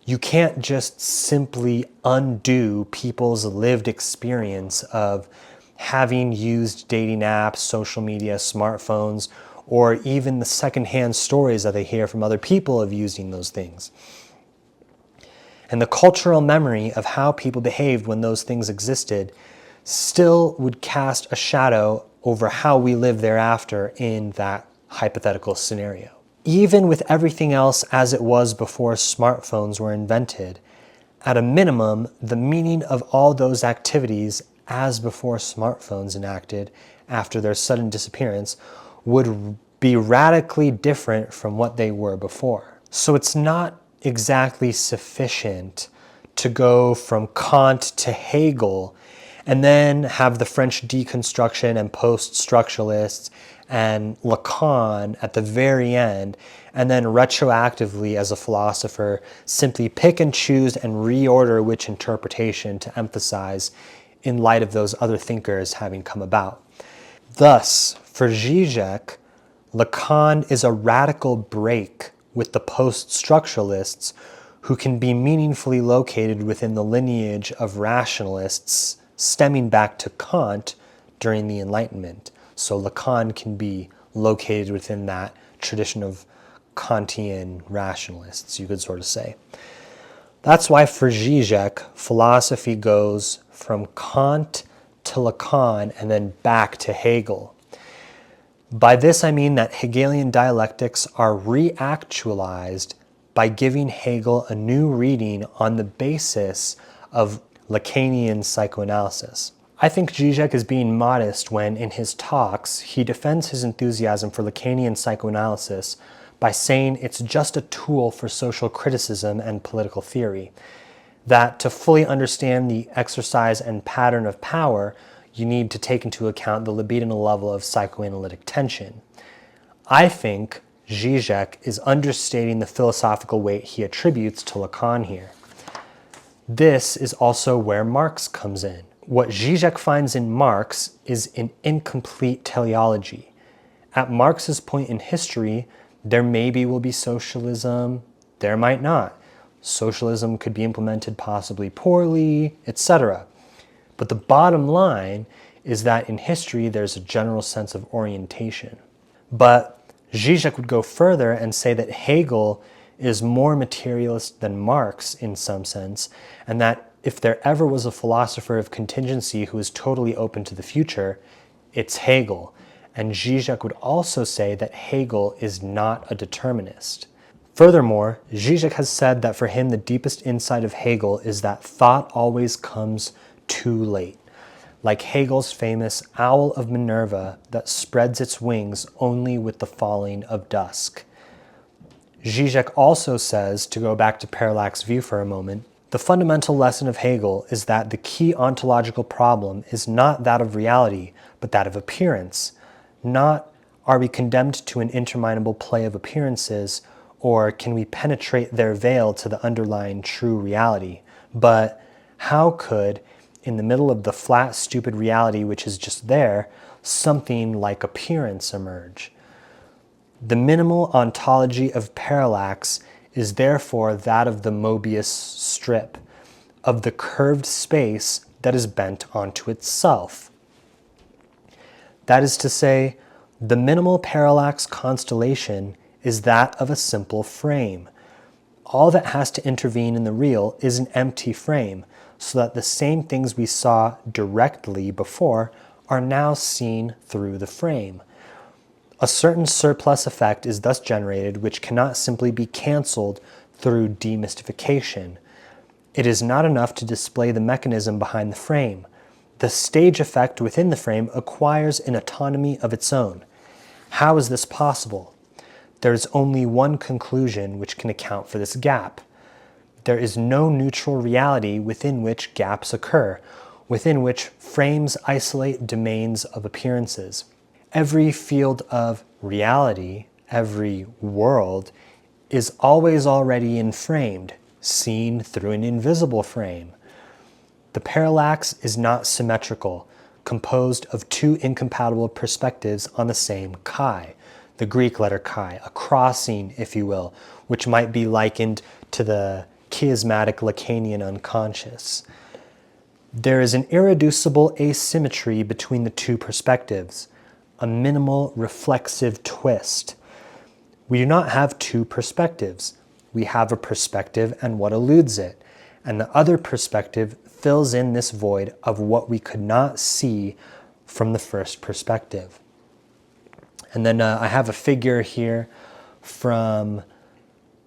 You can't just simply undo people's lived experience of having used dating apps, social media, smartphones, or even the secondhand stories that they hear from other people of using those things. And the cultural memory of how people behaved when those things existed still would cast a shadow over how we live thereafter in that hypothetical scenario. Even with everything else as it was before smartphones were invented, at a minimum, the meaning of all those activities as before smartphones enacted after their sudden disappearance would be radically different from what they were before. So it's not exactly sufficient to go from Kant to Hegel and then have the French deconstruction and post-structuralists and Lacan at the very end, and then retroactively as a philosopher simply pick and choose and reorder which interpretation to emphasize in light of those other thinkers having come about. Thus, for Zizek, Lacan is a radical break with the post-structuralists who can be meaningfully located within the lineage of rationalists stemming back to Kant during the Enlightenment. So Lacan can be located within that tradition of Kantian rationalists, you could sort of say. That's why for Zizek, philosophy goes from Kant to Lacan and then back to Hegel. By this I mean that Hegelian dialectics are reactualized by giving Hegel a new reading on the basis of Lacanian psychoanalysis. I think Zizek is being modest when, in his talks, he defends his enthusiasm for Lacanian psychoanalysis by saying it's just a tool for social criticism and political theory, that to fully understand the exercise and pattern of power, you need to take into account the libidinal level of psychoanalytic tension. I think Zizek is understating the philosophical weight he attributes to Lacan here. This is also where Marx comes in. What Zizek finds in Marx is an incomplete teleology. At Marx's point in history, there maybe will be socialism, there might not. Socialism could be implemented possibly poorly, etc. But the bottom line is that in history there's a general sense of orientation. But Zizek would go further and say that Hegel is more materialist than Marx in some sense, and that if there ever was a philosopher of contingency who is totally open to the future, it's Hegel. And Zizek would also say that Hegel is not a determinist. Furthermore, Zizek has said that for him the deepest insight of Hegel is that thought always comes too late, like Hegel's famous owl of Minerva that spreads its wings only with the falling of dusk. Zizek also says, to go back to Parallax View for a moment, the fundamental lesson of Hegel is that the key ontological problem is not that of reality, but that of appearance. Not, are we condemned to an interminable play of appearances, or can we penetrate their veil to the underlying true reality? But how could, in the middle of the flat, stupid reality which is just there, something like appearance emerge? The minimal ontology of parallax is therefore that of the Möbius strip, of the curved space that is bent onto itself. That is to say, the minimal parallax constellation is that of a simple frame. All that has to intervene in the real is an empty frame, so that the same things we saw directly before are now seen through the frame. A certain surplus effect is thus generated which cannot simply be cancelled through demystification. It is not enough to display the mechanism behind the frame. The stage effect within the frame acquires an autonomy of its own. How is this possible? There is only one conclusion which can account for this gap. There is no neutral reality within which gaps occur, within which frames isolate domains of appearances. Every field of reality, every world, is always already inframed, seen through an invisible frame. The parallax is not symmetrical, composed of two incompatible perspectives on the same chi, the Greek letter chi, a crossing, if you will, which might be likened to the chiasmatic Lacanian unconscious. There is an irreducible asymmetry between the two perspectives, a minimal reflexive twist. We do not have two perspectives. We have a perspective and what eludes it, and the other perspective fills in this void of what we could not see from the first perspective. And then I have a figure here from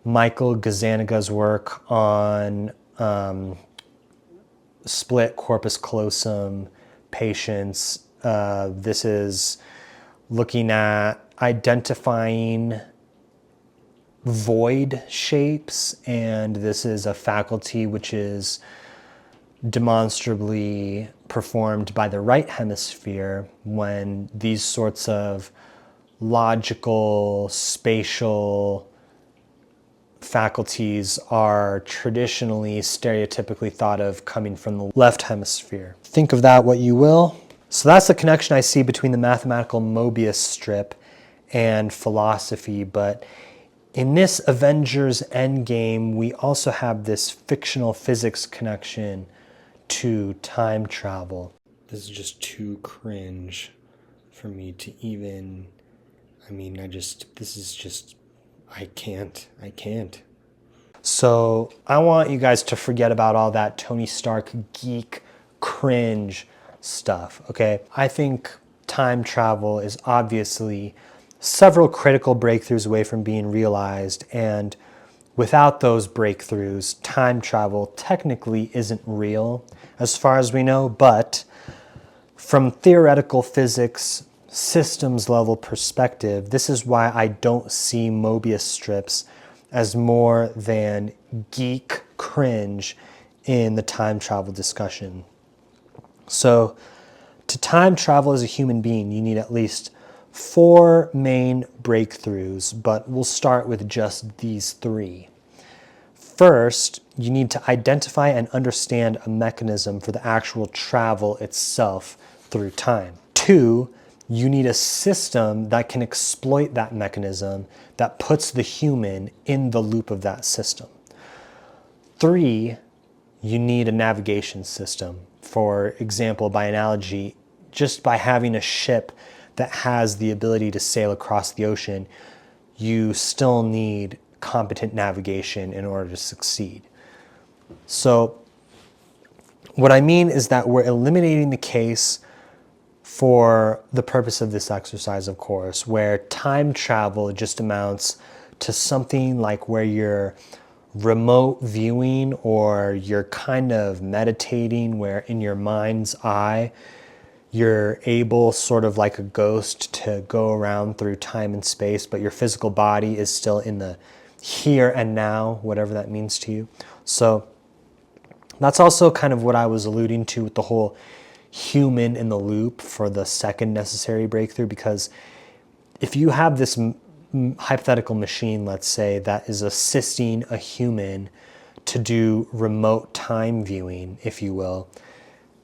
Michael Gazzaniga's work on split corpus callosum patients. This is looking at identifying void shapes, and this is a faculty which is demonstrably performed by the right hemisphere when these sorts of logical, spatial faculties are traditionally, stereotypically thought of coming from the left hemisphere. Think of that what you will. So that's the connection I see between the mathematical Möbius strip and philosophy, but in this Avengers Endgame, we also have this fictional physics connection to time travel. This is just too cringe for me to even, I can't. So I want you guys to forget about all that Tony Stark geek cringe stuff, okay? I think time travel is obviously several critical breakthroughs away from being realized, and without those breakthroughs, time travel technically isn't real as far as we know, but from theoretical physics, systems level perspective, this is why I don't see Möbius strips as more than geek cringe in the time travel discussion. So to time travel as a human being, you need at least 4 main breakthroughs, but we'll start with just these 3. First, you need to identify and understand a mechanism for the actual travel itself through time. 2, you need a system that can exploit that mechanism that puts the human in the loop of that system. 3, you need a navigation system. For example, by analogy, just by having a ship that has the ability to sail across the ocean, you still need competent navigation in order to succeed. So what I mean is that we're eliminating the case for the purpose of this exercise, of course, where time travel just amounts to something like where you're remote viewing or you're kind of meditating, where in your mind's eye you're able, sort of like a ghost, to go around through time and space, but your physical body is still in the here and now, whatever that means to you. So that's also kind of what I was alluding to with the whole human in the loop for the second necessary breakthrough, because if you have this hypothetical machine, let's say, that is assisting a human to do remote time viewing, if you will,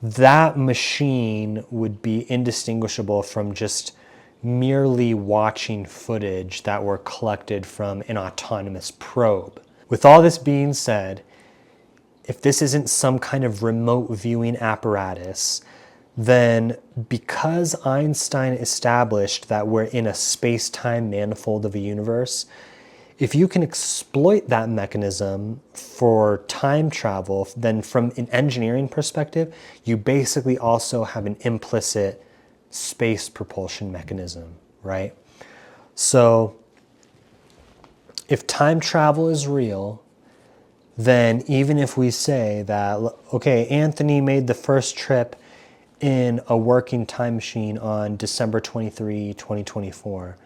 that machine would be indistinguishable from just merely watching footage that were collected from an autonomous probe. With all this being said, if this isn't some kind of remote viewing apparatus, then because Einstein established that we're in a space-time manifold of a universe, if you can exploit that mechanism for time travel, then from an engineering perspective, you basically also have an implicit space propulsion mechanism, right? So if time travel is real, then even if we say that, okay, Anthony made the first trip in a working time machine on December 23, 2024,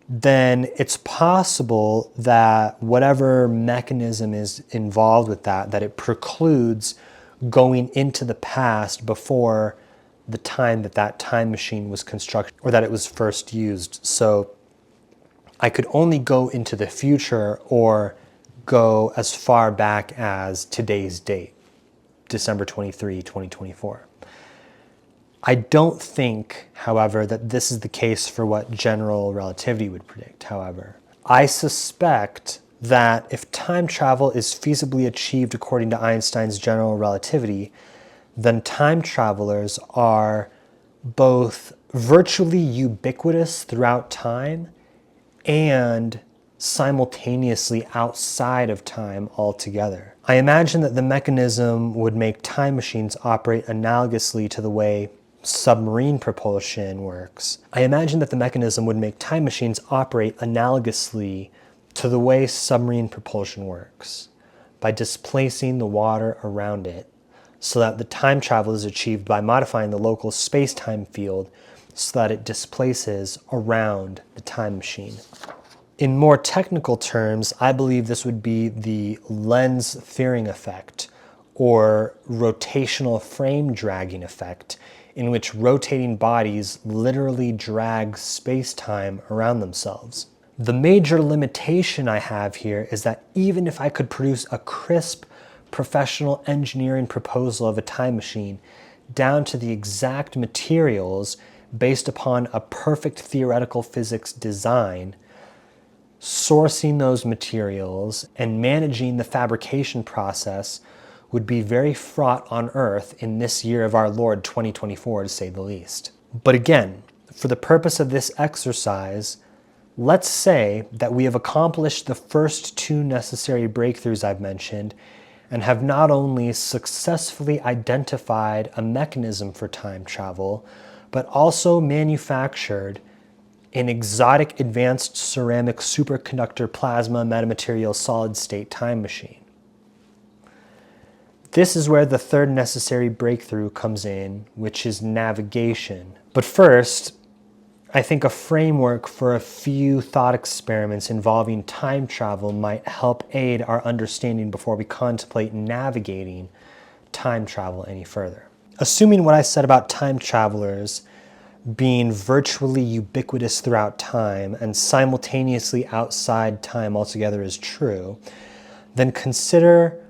then it's possible that whatever mechanism is involved with that it precludes going into the past before the time that time machine was constructed or that it was first used. So I could only go into the future or go as far back as today's date, December 23, 2024. I don't think, however, that this is the case for what general relativity would predict, however. I suspect that if time travel is feasibly achieved according to Einstein's general relativity, then time travelers are both virtually ubiquitous throughout time and simultaneously outside of time altogether. I imagine that the mechanism would make time machines operate analogously to the way submarine propulsion works. I imagine that the mechanism would make time machines operate analogously to the way submarine propulsion works, by displacing the water around it, so that the time travel is achieved by modifying the local space-time field so that it displaces around the time machine. In more technical terms, I believe this would be the lens-Thirring effect, or rotational frame dragging effect, in which rotating bodies literally drag space-time around themselves. The major limitation I have here is that even if I could produce a crisp professional engineering proposal of a time machine down to the exact materials based upon a perfect theoretical physics design, sourcing those materials and managing the fabrication process would be very fraught on Earth in this year of our Lord 2024, to say the least. But again, for the purpose of this exercise, let's say that we have accomplished the first two necessary breakthroughs I've mentioned and have not only successfully identified a mechanism for time travel, but also manufactured an exotic advanced ceramic superconductor plasma metamaterial solid state time machine. This is where the third necessary breakthrough comes in, which is navigation. But first, I think a framework for a few thought experiments involving time travel might help aid our understanding before we contemplate navigating time travel any further. Assuming what I said about time travelers being virtually ubiquitous throughout time and simultaneously outside time altogether is true, then consider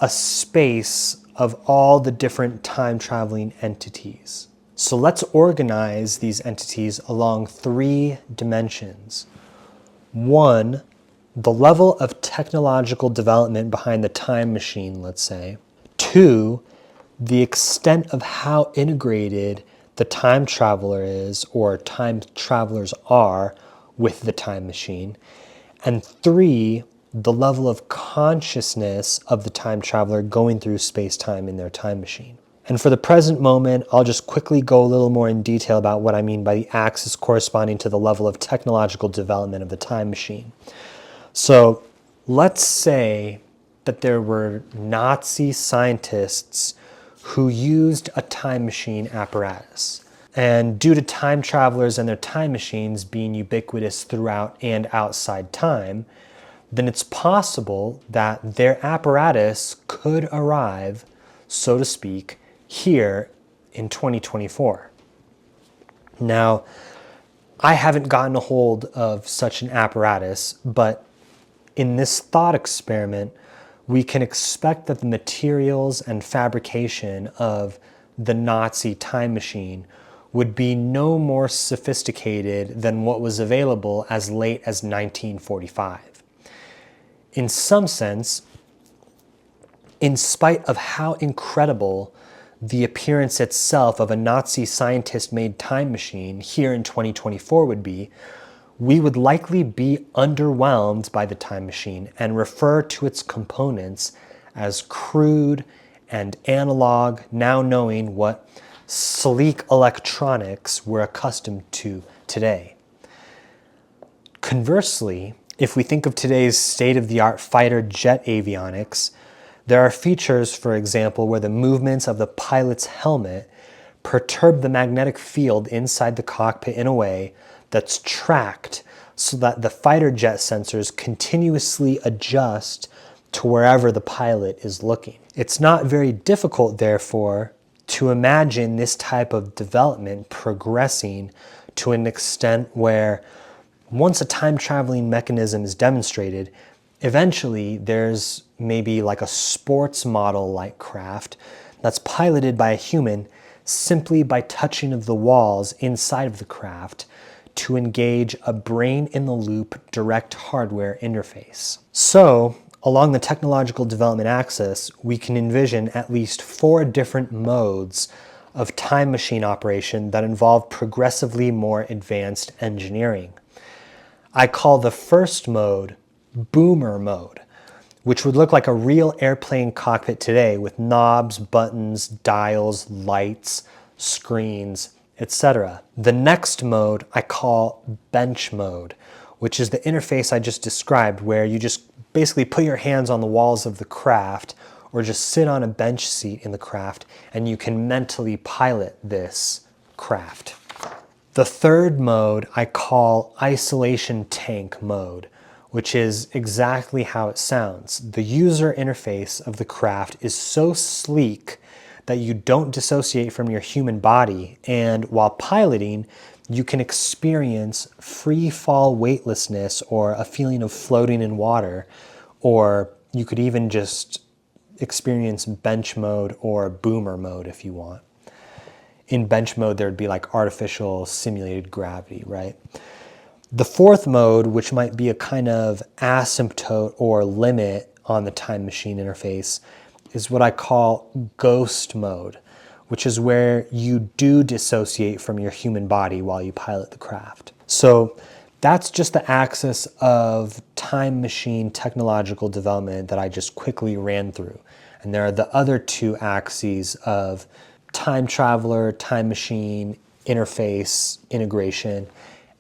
a space of all the different time traveling entities. So let's organize these entities along three dimensions. One, the level of technological development behind the time machine, let's say. Two, the extent of how integrated the time traveler is, or time travelers are, with the time machine. And three, the level of consciousness of the time traveler going through space-time in their time machine. And for the present moment, I'll just quickly go a little more in detail about what I mean by the axis corresponding to the level of technological development of the time machine. So let's say that there were Nazi scientists who used a time machine apparatus. And due to time travelers and their time machines being ubiquitous throughout and outside time, then it's possible that their apparatus could arrive, so to speak, here in 2024. Now, I haven't gotten a hold of such an apparatus, but in this thought experiment, we can expect that the materials and fabrication of the Nazi time machine would be no more sophisticated than what was available as late as 1945. In some sense, in spite of how incredible the appearance itself of a Nazi scientist-made time machine here in 2024 would be, we would likely be underwhelmed by the time machine and refer to its components as crude and analog, now knowing what sleek electronics we're accustomed to today. Conversely, if we think of today's state-of-the-art fighter jet avionics, there are features, for example, where the movements of the pilot's helmet perturb the magnetic field inside the cockpit in a way that's tracked so that the fighter jet sensors continuously adjust to wherever the pilot is looking. It's not very difficult, therefore, to imagine this type of development progressing to an extent where once a time-traveling mechanism is demonstrated, eventually there's maybe like a sports model-like craft that's piloted by a human simply by touching of the walls inside of the craft to engage a brain-in-the-loop direct hardware interface. So, along the technological development axis, we can envision at least 4 different modes of time machine operation that involve progressively more advanced engineering. I call the first mode boomer mode, which would look like a real airplane cockpit today with knobs, buttons, dials, lights, screens, etc. The next mode I call bench mode, which is the interface I just described, where you just basically put your hands on the walls of the craft or just sit on a bench seat in the craft and you can mentally pilot this craft. The third mode I call isolation tank mode, which is exactly how it sounds. The user interface of the craft is so sleek that you don't dissociate from your human body, and while piloting, you can experience free fall weightlessness or a feeling of floating in water, or you could even just experience bench mode or boomer mode if you want. In bench mode, there'd be like artificial simulated gravity, right? The fourth mode, which might be a kind of asymptote or limit on the time machine interface, is what I call ghost mode, which is where you do dissociate from your human body while you pilot the craft. So that's just the axis of time machine technological development that I just quickly ran through. And there are the other two axes of time traveler, time machine, interface, integration,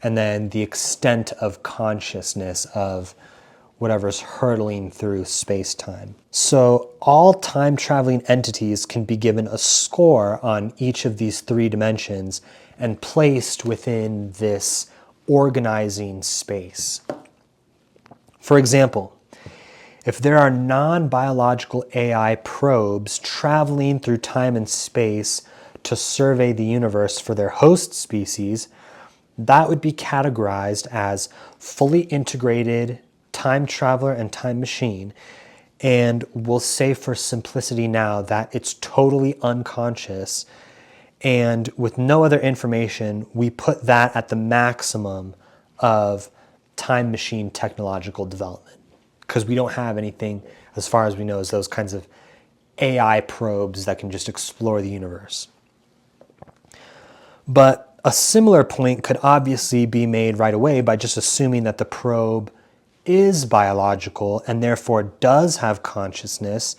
and then the extent of consciousness of whatever's hurtling through space-time. So all time-traveling entities can be given a score on each of these three dimensions and placed within this organizing space. For example, if there are non-biological AI probes traveling through time and space to survey the universe for their host species, that would be categorized as fully integrated time traveler and time machine, and we'll say for simplicity now that it's totally unconscious, and with no other information, we put that at the maximum of time machine technological development, because we don't have anything, as far as we know, as those kinds of AI probes that can just explore the universe. But a similar point could obviously be made right away by just assuming that the probe is biological and therefore does have consciousness,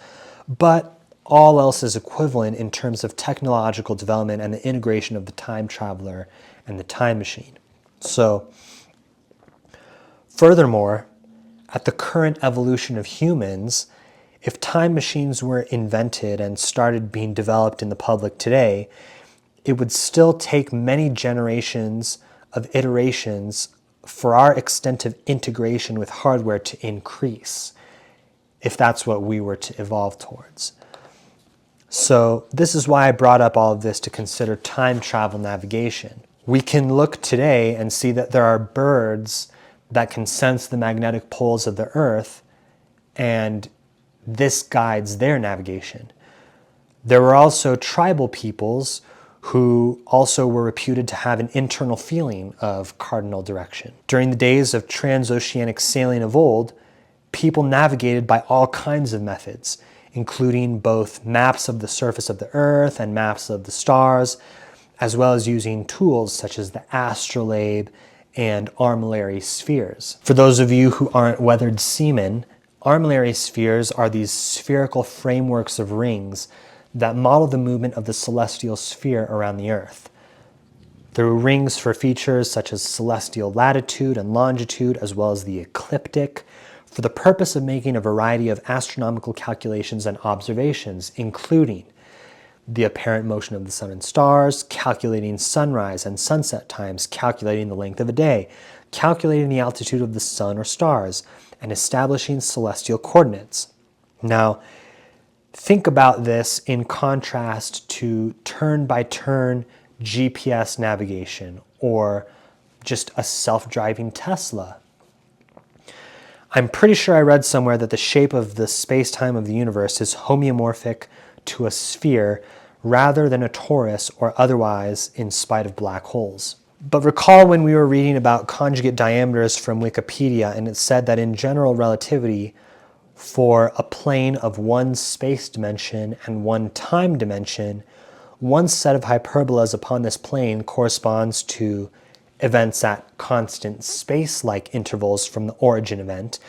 but all else is equivalent in terms of technological development and the integration of the time traveler and the time machine. So, furthermore, at the current evolution of humans, if time machines were invented and started being developed in the public today, it would still take many generations of iterations for our extent of integration with hardware to increase, if that's what we were to evolve towards. So this is why I brought up all of this to consider time travel navigation. We can look today and see that there are birds that can sense the magnetic poles of the Earth, and this guides their navigation. There were also tribal peoples who also were reputed to have an internal feeling of cardinal direction. During the days of transoceanic sailing of old, people navigated by all kinds of methods, including both maps of the surface of the Earth and maps of the stars, as well as using tools such as the astrolabe and armillary spheres. For those of you who aren't weathered seamen, armillary spheres are these spherical frameworks of rings that model the movement of the celestial sphere around the Earth. There are rings for features such as celestial latitude and longitude, as well as the ecliptic, for the purpose of making a variety of astronomical calculations and observations, including the apparent motion of the sun and stars, calculating sunrise and sunset times, calculating the length of a day, calculating the altitude of the sun or stars, and establishing celestial coordinates. Now, think about this in contrast to turn-by-turn GPS navigation or just a self-driving Tesla. I'm pretty sure I read somewhere that the shape of the space-time of the universe is homeomorphic to a sphere rather than a torus or otherwise in spite of black holes. But recall when we were reading about conjugate diameters from Wikipedia, and it said that in general relativity, for a plane of one space dimension and one time dimension, one set of hyperbolas upon this plane corresponds to events at constant space-like intervals from the origin event,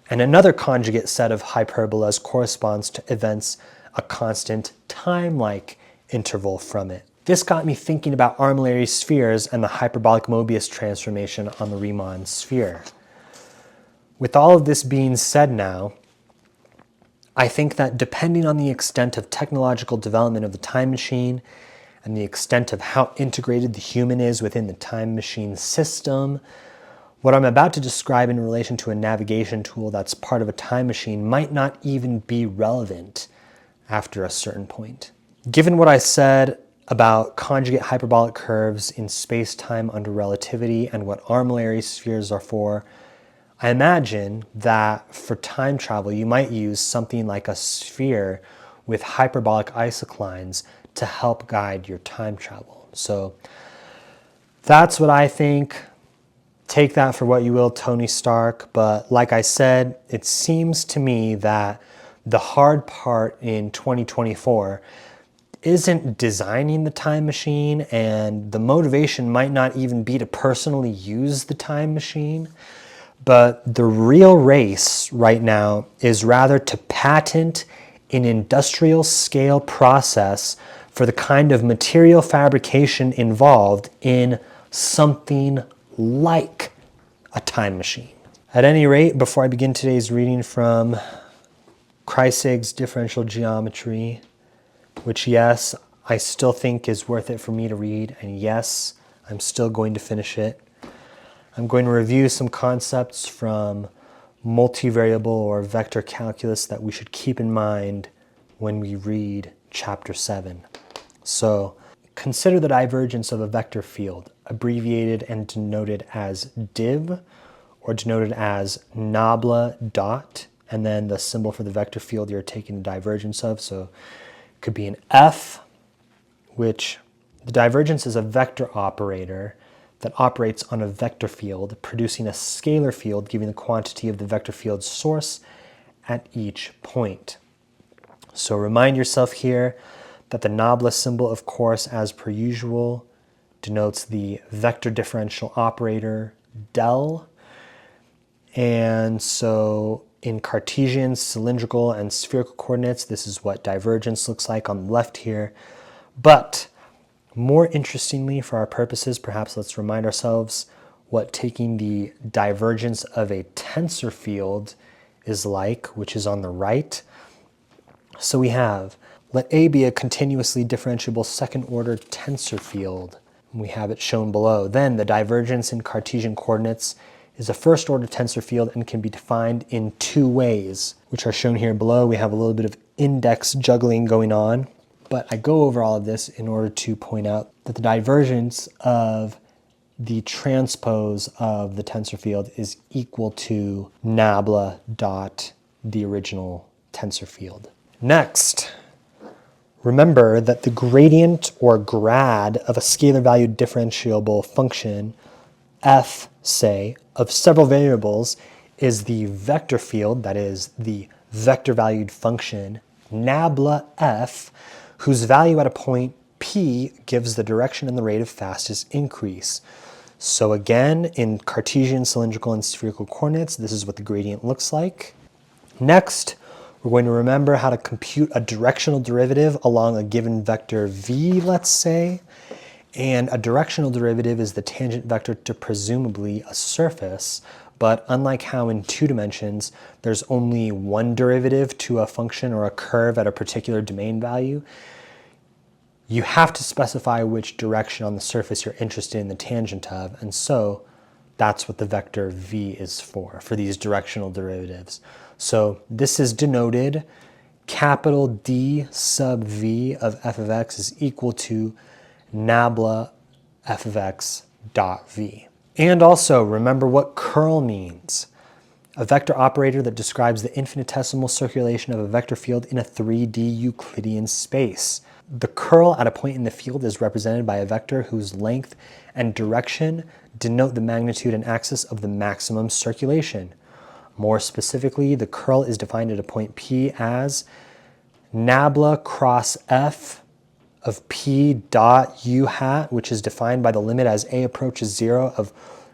and another conjugate set of hyperbolas corresponds to events a constant time-like interval from it. This got me thinking about armillary spheres and the hyperbolic Möbius transformation on the Riemann sphere. With all of this being said now, I think that depending on the extent of technological development of the time machine and the extent of how integrated the human is within the time machine system, What I'm about to describe in relation to a navigation tool that's part of a time machine might not even be relevant after a certain point. Given what I said about conjugate hyperbolic curves in space-time under relativity and what armillary spheres are for, I imagine that for time travel you might use something like a sphere with hyperbolic isoclines to help guide your time travel. So that's what I think. Take that for what you will, Tony Stark, but like I said, it seems to me that the hard part in 2024 isn't designing the time machine, and the motivation might not even be to personally use the time machine, but the real race right now is rather to patent an industrial scale process for the kind of material fabrication involved in something like a time machine. At any rate, before I begin today's reading from Kreyszig's Differential Geometry, which yes, I still think is worth it for me to read, and yes, I'm still going to finish it, I'm going to review some concepts from multivariable or vector calculus that we should keep in mind when we read chapter 7. So, consider the divergence of a vector field, abbreviated and denoted as div, or denoted as nabla dot, and then the symbol for the vector field you're taking the divergence of. So it could be an F, which the divergence is a vector operator that operates on a vector field, producing a scalar field giving the quantity of the vector field's source at each point. So remind yourself here that the nabla symbol, of course, as per usual, denotes the vector differential operator del. And so in Cartesian, cylindrical, and spherical coordinates, this is what divergence looks like on the left here. But more interestingly, for our purposes, perhaps let's remind ourselves what taking the divergence of a tensor field is like, which is on the right. So we have, let A be a continuously differentiable second-order tensor field. We have it shown below. Then the divergence in Cartesian coordinates is a first-order tensor field and can be defined in two ways, which are shown here below. We have a little bit of index juggling going on, but I go over all of this in order to point out that the divergence of the transpose of the tensor field is equal to nabla dot the original tensor field. Next, remember that the gradient or grad of a scalar valued differentiable function, f, say, of several variables is the vector field, that is, the vector valued function, nabla f, whose value at a point p gives the direction and the rate of fastest increase. So again, in Cartesian, cylindrical, and spherical coordinates, this is what the gradient looks like. Next, we're going to remember how to compute a directional derivative along a given vector v, let's say. And a directional derivative is the tangent vector to presumably a surface. But unlike how in 2 dimensions, there's only one derivative to a function or a curve at a particular domain value, you have to specify which direction on the surface you're interested in the tangent of. And so that's what the vector v is for these directional derivatives. So this is denoted capital D sub v of f of x is equal to nabla f of x dot v. And also remember what curl means. A vector operator that describes the infinitesimal circulation of a vector field in a 3D Euclidean space. The curl at a point in the field is represented by a vector whose length and direction denote the magnitude and axis of the maximum circulation. More specifically, the curl is defined at a point P as nabla cross f of P dot u hat, which is defined by the limit as a approaches 0 of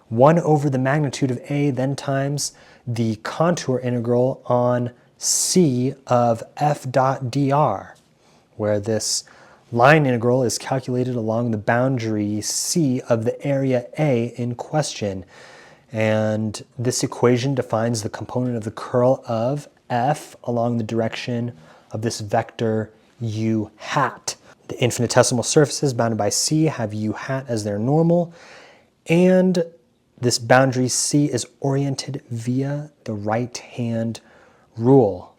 1 over the magnitude of a, then times the contour integral on C of f dot dr, where this line integral is calculated along the boundary C of the area A in question. And this equation defines the component of the curl of f along the direction of this vector u hat. The infinitesimal surfaces bounded by C have u hat as their normal, and This boundary C is oriented via the right-hand rule.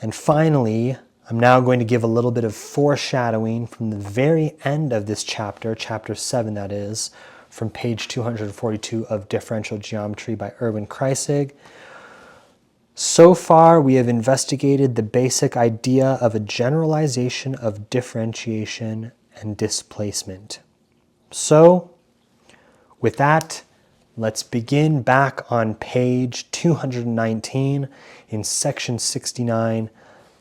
And finally, I'm now going to give a little bit of foreshadowing from the very end of this chapter, chapter 7 that is, from page 242 of Differential Geometry by Erwin Kreyszig. So far, we have investigated the basic idea of a generalization of differentiation and displacement. So, with that, let's begin back on page 219 in section 69,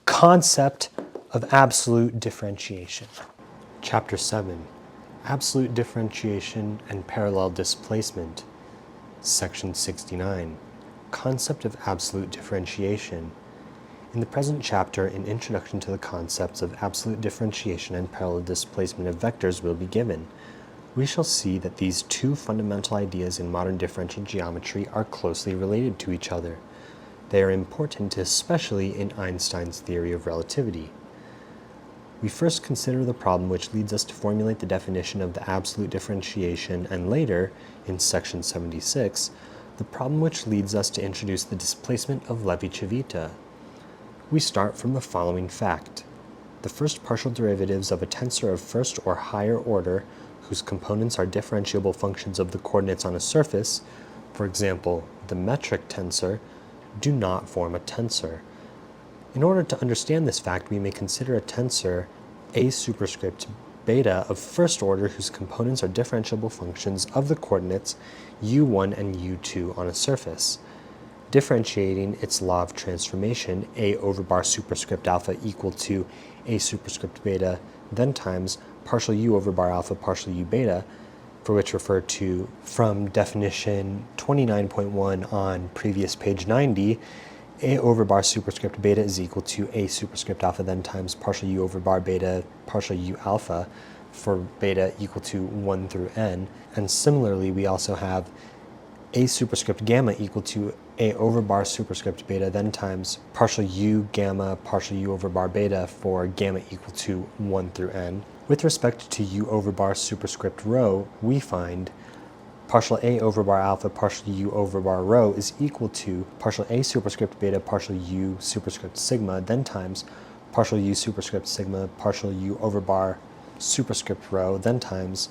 Concept of Absolute Differentiation. Chapter 7, Absolute Differentiation and Parallel Displacement. Section 69, Concept of Absolute Differentiation. In the present chapter, an introduction to the concepts of absolute differentiation and parallel displacement of vectors will be given. We shall see that these two fundamental ideas in modern differential geometry are closely related to each other. They are important especially in Einstein's theory of relativity. We first consider the problem which leads us to formulate the definition of the absolute differentiation, and later, in section 76, the problem which leads us to introduce the displacement of Levi-Civita. We start from the following fact. The first partial derivatives of a tensor of first or higher order whose components are differentiable functions of the coordinates on a surface, for example, the metric tensor, do not form a tensor. In order to understand this fact, we may consider a tensor A superscript beta of first order whose components are differentiable functions of the coordinates u1 and u2 on a surface. Differentiating its law of transformation, A over bar superscript alpha equal to A superscript beta, then times partial u over bar alpha partial u beta, for which referred to from definition 29.1 on previous page 90, A over bar superscript beta is equal to A superscript alpha then times partial u over bar beta partial u alpha for beta equal to 1 through n. And similarly, we also have A superscript gamma equal to A over bar superscript beta then times partial u gamma partial u over bar beta for gamma equal to 1 through n. With respect to u over bar superscript rho, we find partial A over bar alpha partial u over bar rho is equal to partial A superscript beta partial u superscript sigma then times partial u superscript sigma partial u over bar superscript rho then times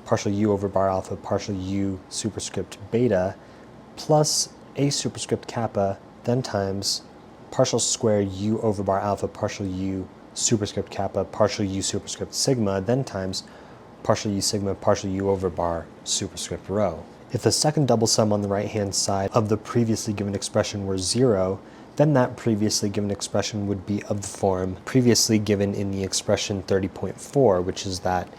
partial u over bar alpha partial u superscript beta plus A superscript kappa then times partial square u over bar alpha partial u superscript kappa partial u superscript sigma then times partial u sigma partial u over bar superscript rho. If the second double sum on the right hand side of the previously given expression were 0, then that previously given expression would be of the form previously given in the expression 30.4, which is that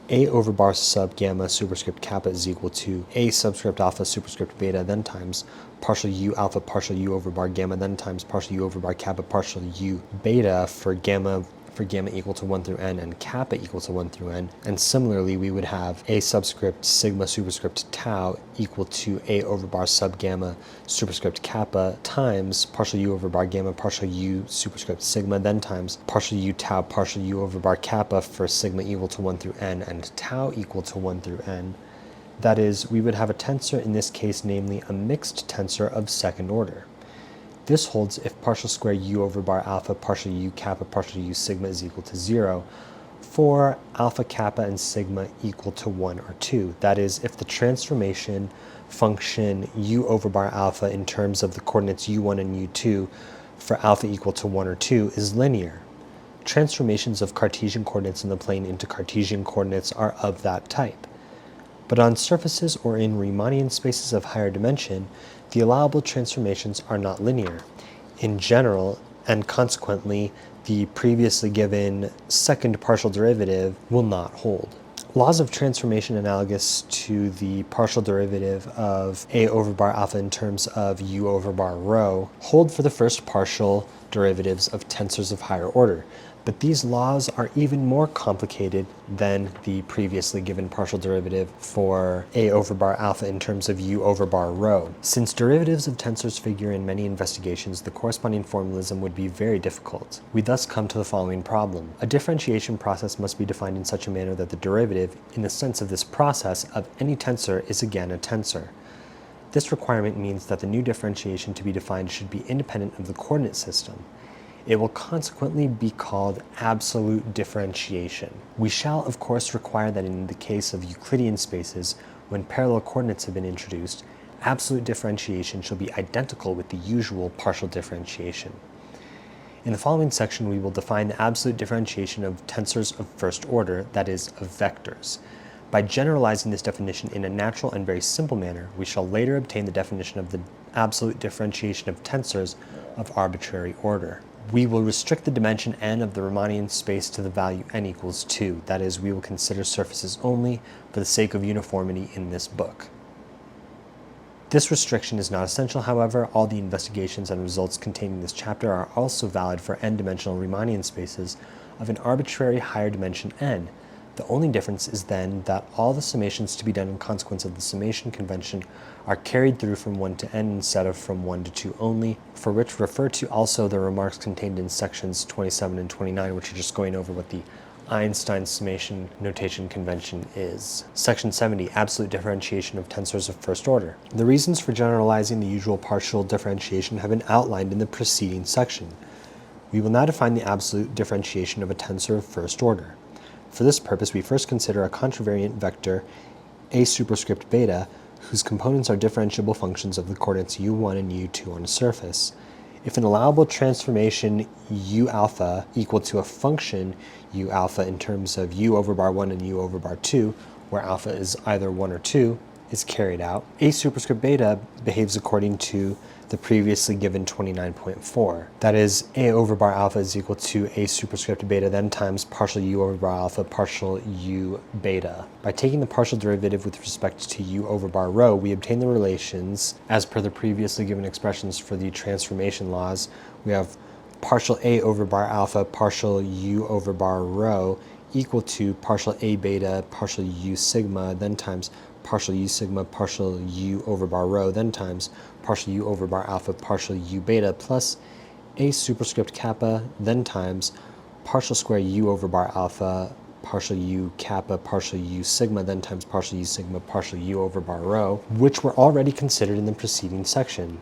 A over bar sub gamma superscript kappa is equal to A subscript alpha superscript beta then times partial u alpha partial u over bar gamma then times partial u over bar kappa partial u beta for gamma equal to 1 through n and kappa equal to 1 through n. And similarly, we would have A subscript sigma superscript tau equal to A over bar sub gamma superscript kappa times partial u over bar gamma partial u superscript sigma then times partial u tau partial u over bar kappa for sigma equal to 1 through n and tau equal to 1 through n. That is, we would have a tensor in this case, namely a mixed tensor of second order. This holds if partial square u over bar alpha partial u kappa partial u sigma is equal to 0 for alpha kappa and sigma equal to 1 or 2. That is, if the transformation function u over bar alpha in terms of the coordinates u1 and u2 for alpha equal to 1 or 2 is linear. Transformations of Cartesian coordinates in the plane into Cartesian coordinates are of that type. But on surfaces or in Riemannian spaces of higher dimension, the allowable transformations are not linear in general, and consequently, the previously given second partial derivative will not hold. Laws of transformation analogous to the partial derivative of A over bar alpha in terms of u over bar rho hold for the first partial derivatives of tensors of higher order. But these laws are even more complicated than the previously given partial derivative for A over bar alpha in terms of u over bar rho. Since derivatives of tensors figure in many investigations, the corresponding formalism would be very difficult. We thus come to the following problem. A differentiation process must be defined in such a manner that the derivative, in the sense of this process, of any tensor is again a tensor. This requirement means that the new differentiation to be defined should be independent of the coordinate system. It will consequently be called absolute differentiation. We shall, of course, require that in the case of Euclidean spaces, when parallel coordinates have been introduced, absolute differentiation shall be identical with the usual partial differentiation. In the following section, we will define the absolute differentiation of tensors of first order, that is, of vectors. By generalizing this definition in a natural and very simple manner, we shall later obtain the definition of the absolute differentiation of tensors of arbitrary order. We will restrict the dimension n of the Riemannian space to the value n equals 2. That is, we will consider surfaces only for the sake of uniformity in this book. This restriction is not essential, however. All the investigations and results contained in this chapter are also valid for n-dimensional Riemannian spaces of an arbitrary higher dimension n. The only difference is then that all the summations to be done in consequence of the summation convention are carried through from 1 to n instead of from 1 to 2 only, for which refer to also the remarks contained in sections 27 and 29, which are just going over what the Einstein summation notation convention is. Section 70, absolute differentiation of tensors of first order. The reasons for generalizing the usual partial differentiation have been outlined in the preceding section. We will now define the absolute differentiation of a tensor of first order. For this purpose, we first consider a contravariant vector a superscript beta, whose components are differentiable functions of the coordinates u1 and u2 on a surface. If an allowable transformation u alpha equal to a function u alpha in terms of u over bar 1 and u over bar 2, where alpha is either 1 or 2, is carried out, a superscript beta behaves according to the previously given 29.4. That is, a over bar alpha is equal to a superscript beta then times partial u over bar alpha partial u beta. By taking the partial derivative with respect to u over bar rho, we obtain the relations as per the previously given expressions for the transformation laws. We have partial a over bar alpha partial u over bar rho equal to partial a beta partial u sigma then times partial u sigma partial u over bar rho then times partial u over bar alpha partial u beta plus a superscript kappa then times partial square u over bar alpha partial u kappa partial u sigma then times partial u sigma partial u over bar rho, which were already considered in the preceding section.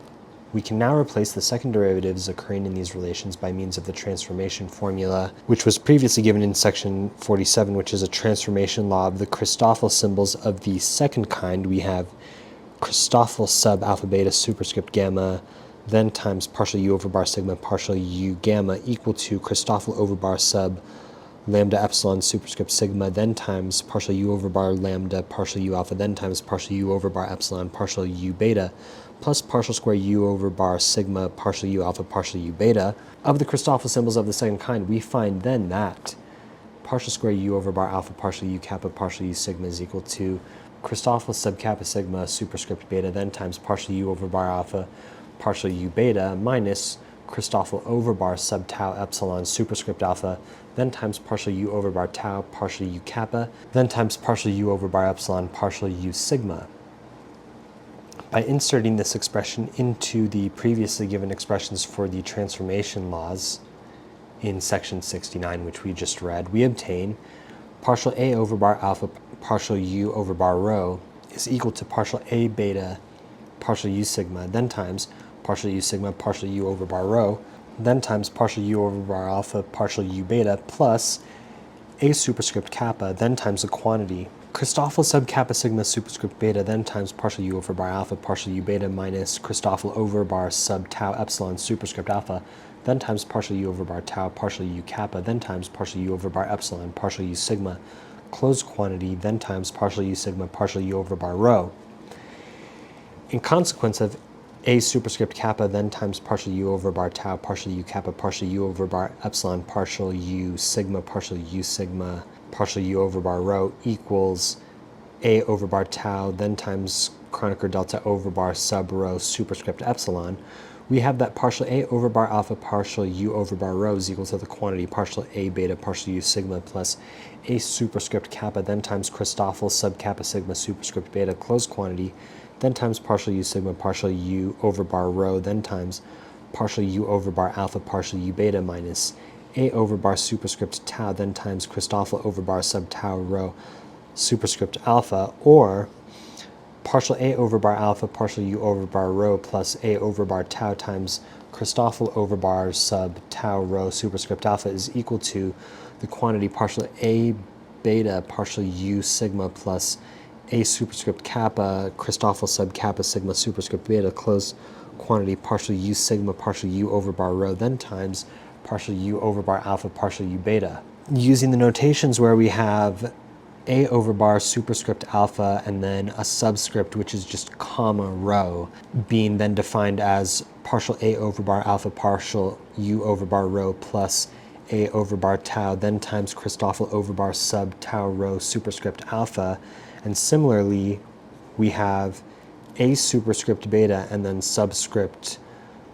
We can now replace the second derivatives occurring in these relations by means of the transformation formula, which was previously given in section 47, which is a transformation law of the Christoffel symbols of the second kind. We have Christoffel sub alpha beta superscript gamma then times partial u over bar sigma partial u gamma equal to Christoffel over bar sub lambda epsilon superscript sigma then times partial u over bar lambda partial u alpha then times partial u over bar epsilon partial u beta plus partial square u over bar sigma partial u alpha partial u beta. Of the Christoffel symbols of the second kind, we find then that partial square u over bar alpha partial u kappa partial u sigma is equal to Christoffel sub kappa sigma superscript beta then times partial u over bar alpha partial u beta minus Christoffel over bar sub tau epsilon superscript alpha then times partial u over bar tau partial u kappa then times partial u over bar epsilon partial u sigma. By inserting this expression into the previously given expressions for the transformation laws in section 69, which we just read, we obtain partial a over bar alpha partial u over bar rho is equal to partial a beta partial u sigma then times partial u sigma partial u over bar rho then times partial u over bar alpha partial u beta plus a superscript kappa then times a quantity Christoffel sub kappa sigma superscript beta then times partial u over bar alpha partial u beta minus Christoffel over bar sub tau epsilon superscript alpha then times partial u over bar tau partial u kappa then times partial u over bar epsilon partial u sigma closed quantity then times partial u sigma partial u over bar rho. In consequence of a superscript kappa then times partial u over bar tau partial u kappa partial u over bar epsilon partial u sigma partial u over bar rho equals a over bar tau then times Kronecker delta over bar sub rho superscript epsilon, we have that partial a over bar alpha partial u over bar rho is equal to the quantity partial a beta partial u sigma plus a superscript kappa then times Christoffel sub kappa sigma superscript beta closed quantity then times partial u sigma partial u over bar rho then times partial u over bar alpha partial u beta minus a over bar superscript tau then times Christoffel over bar sub tau rho superscript alpha, or partial A over bar alpha partial U over bar rho plus A over bar tau times Christoffel over bar sub tau rho superscript alpha is equal to the quantity partial A beta partial U sigma plus A superscript kappa Christoffel sub kappa sigma superscript beta close quantity partial U sigma partial U over bar rho then times partial U over bar alpha partial U beta. Using the notations where we have A over bar superscript alpha and then a subscript which is just comma rho being then defined as partial A over bar alpha partial U over bar rho plus A over bar tau then times Christoffel over bar sub tau rho superscript alpha, and similarly we have A superscript beta and then subscript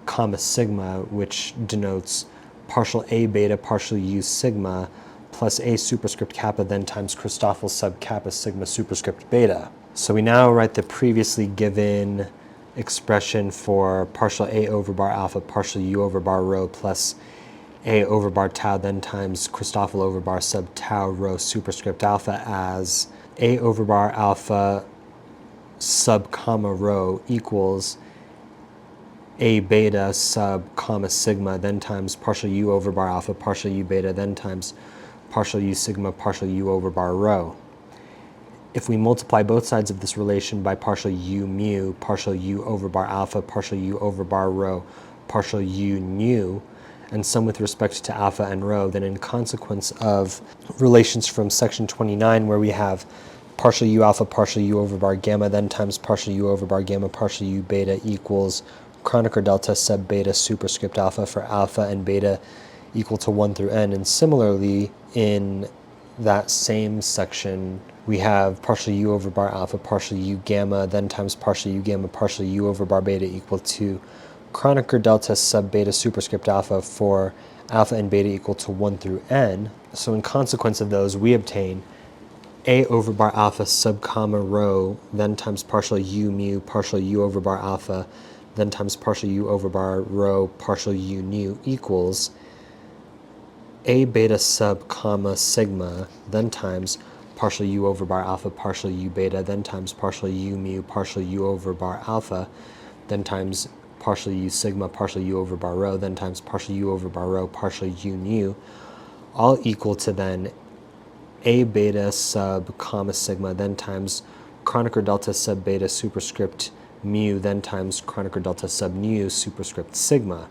comma sigma which denotes partial A beta partial U sigma plus A superscript kappa then times Christoffel sub kappa sigma superscript beta. So we now write the previously given expression for partial A over bar alpha partial U over bar rho plus A over bar tau then times Christoffel over bar sub tau rho superscript alpha as A over bar alpha sub comma rho equals A beta sub comma sigma then times partial U over bar alpha partial U beta then times partial U sigma partial U over bar rho. If we multiply both sides of this relation by partial U mu partial U over bar alpha partial U over bar rho partial U nu and sum with respect to alpha and rho, then in consequence of relations from section 29 where we have partial U alpha partial U over bar gamma then times partial U over bar gamma partial U beta equals Kronecker delta sub beta superscript alpha for alpha and beta equal to 1 through n. And similarly in that same section we have partial U over bar alpha partial U gamma then times partial U gamma partial U over bar beta equal to Kronecker delta sub beta superscript alpha for alpha and beta equal to 1 through n. So in consequence of those we obtain A over bar alpha sub comma rho then times partial U mu partial U over bar alpha then times partial U over bar rho partial U nu equals A beta sub comma sigma then times partial U over bar alpha partial U beta then times partial U mu partial U over bar alpha then times partial U sigma partial U over bar rho then times partial U over bar rho partial U nu, all equal to then A beta sub comma sigma then times Kronecker delta sub beta superscript mu then times Kronecker delta sub nu superscript sigma.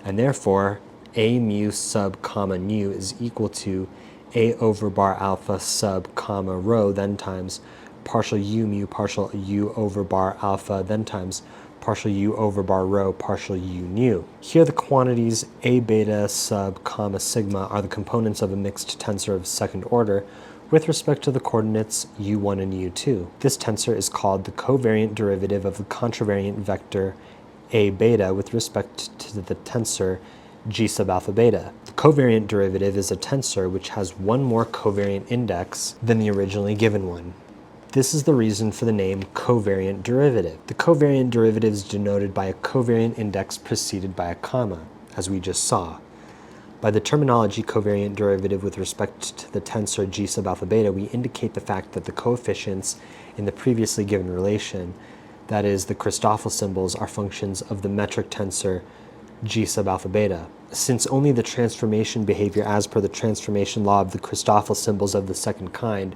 And therefore A mu sub comma nu is equal to A over bar alpha sub comma rho then times partial U mu partial U over bar alpha then times partial U over bar rho partial U nu. Here the quantities A beta sub comma sigma are the components of a mixed tensor of second order with respect to the coordinates u1 and u2. This tensor is called the covariant derivative of the contravariant vector A beta with respect to the tensor G sub alpha beta. The covariant derivative is a tensor which has one more covariant index than the originally given one. This is the reason for the name covariant derivative. The covariant derivative is denoted by a covariant index preceded by a comma, as we just saw. By the terminology covariant derivative with respect to the tensor G sub alpha beta, we indicate the fact that the coefficients in the previously given relation, that is, the Christoffel symbols, are functions of the metric tensor G sub alpha beta. Since only the transformation behavior as per the transformation law of the Christoffel symbols of the second kind,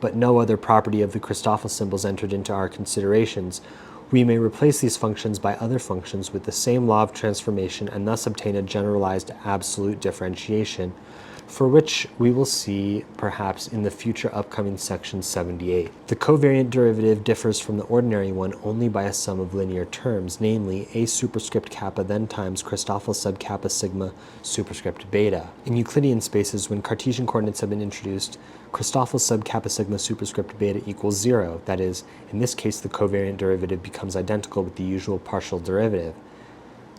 but no other property of the Christoffel symbols entered into our considerations, we may replace these functions by other functions with the same law of transformation and thus obtain a generalized absolute differentiation, for which we will see perhaps in the future upcoming section 78. The covariant derivative differs from the ordinary one only by a sum of linear terms, namely A superscript kappa then times Christoffel sub kappa sigma superscript beta. In Euclidean spaces, when Cartesian coordinates have been introduced, Christoffel sub kappa sigma superscript beta equals 0. That is, in this case the covariant derivative becomes identical with the usual partial derivative.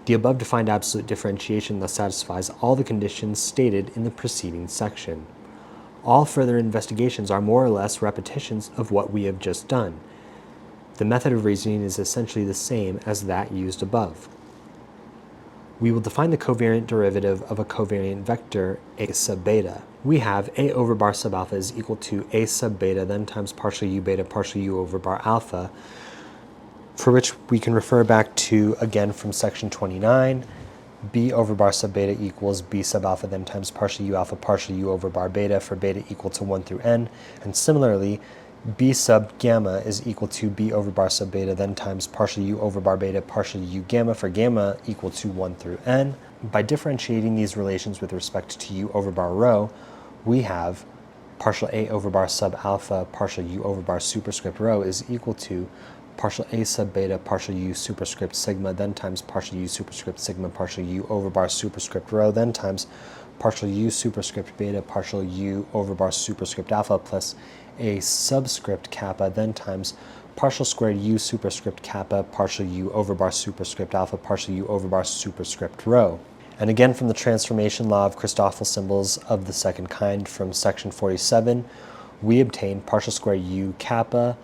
The above defined absolute differentiation thus satisfies all the conditions stated in the preceding section. All further investigations are more or less repetitions of what we have just done. The method of reasoning is essentially the same as that used above. we will define the covariant derivative of a covariant vector a sub beta. We have a over bar sub alpha is equal to a sub beta then times partial u beta partial u over bar alpha, for which we can refer back to, again, from section 29, b over bar sub beta equals b sub alpha then times partial u alpha partial u over bar beta for beta equal to 1 through n, and similarly, b sub gamma is equal to b over bar sub beta then times partial u over bar beta partial u gamma for gamma equal to 1 through n. By differentiating these relations with respect to u over bar rho, we have partial a over bar sub alpha partial u over bar superscript rho is equal to partial a sub beta partial u superscript sigma then times partial u superscript sigma partial u over bar superscript rho then times partial u superscript beta partial u over bar superscript alpha plus a subscript kappa then times partial squared u superscript kappa partial u over bar superscript alpha partial u over bar superscript rho. And again, from the transformation law of Christoffel symbols of the second kind from section 47, we obtain partial squared u kappa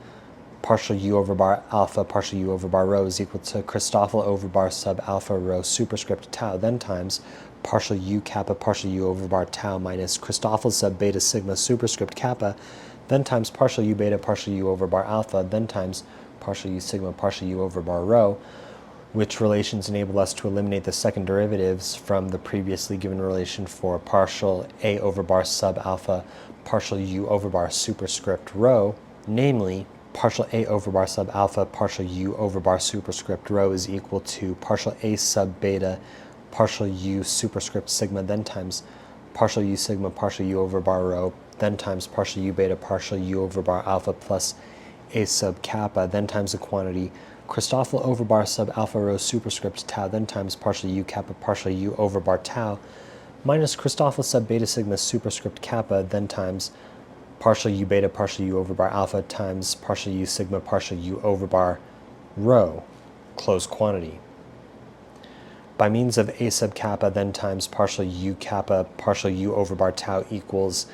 partial u over bar alpha partial u over bar rho is equal to Christoffel over bar sub alpha rho superscript tau then times partial u kappa partial u over bar tau minus Christoffel sub beta sigma superscript kappa then times partial u beta partial u over bar alpha then times partial u sigma partial u over bar rho, which relations enable us to eliminate the second derivatives from the previously given relation for partial a over bar sub alpha partial u over bar superscript rho, namely partial a over bar sub alpha partial u over bar superscript rho is equal to partial a sub beta partial u superscript sigma then times partial u sigma partial u over bar rho then times partial u beta partial u over bar alpha plus a sub kappa then times the quantity Christoffel over bar sub alpha rho superscript tau then times partial u kappa partial u over bar tau minus Christoffel sub beta sigma superscript kappa then times partial u beta partial u over bar alpha times partial u sigma partial u over bar rho, closed quantity. By means of a sub kappa then times partial u kappa partial u over bar tau equals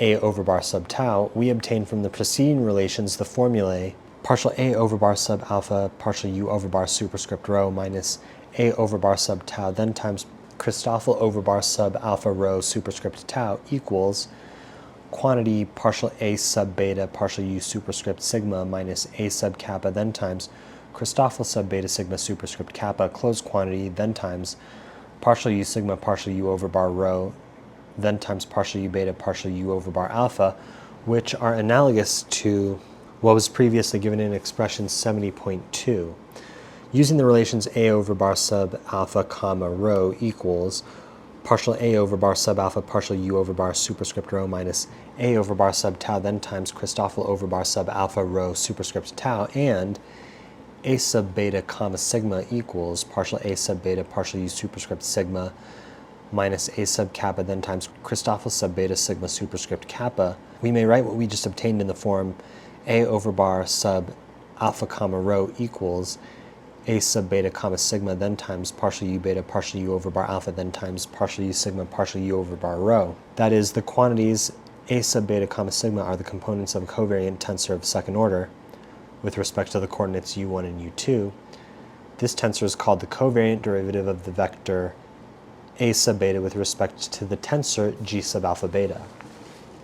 a over bar sub tau, we obtain from the preceding relations the formulae partial a over bar sub alpha partial u over bar superscript rho minus a over bar sub tau then times Christoffel over bar sub alpha rho superscript tau equals quantity partial a sub beta partial u superscript sigma minus a sub kappa then times Christoffel sub beta sigma superscript kappa closed quantity then times partial u sigma partial u over bar rho then times partial u beta partial u over bar alpha, which are analogous to what was previously given in expression 70.2. Using the relations a over bar sub alpha comma rho equals partial a over bar sub alpha partial u over bar superscript rho minus a over bar sub tau then times Christoffel over bar sub alpha rho superscript tau, and a sub beta comma sigma equals partial a sub beta partial u superscript sigma minus a sub kappa then times Christoffel sub beta sigma superscript kappa, we may write what we just obtained in the form a over bar sub alpha comma rho equals a sub beta comma sigma then times partial u beta partial u over bar alpha then times partial u sigma partial u over bar rho. That is, the quantities a sub beta comma sigma are the components of a covariant tensor of second order with respect to the coordinates u1 and u2. This tensor is called the covariant derivative of the vector a sub beta with respect to the tensor g sub alpha beta.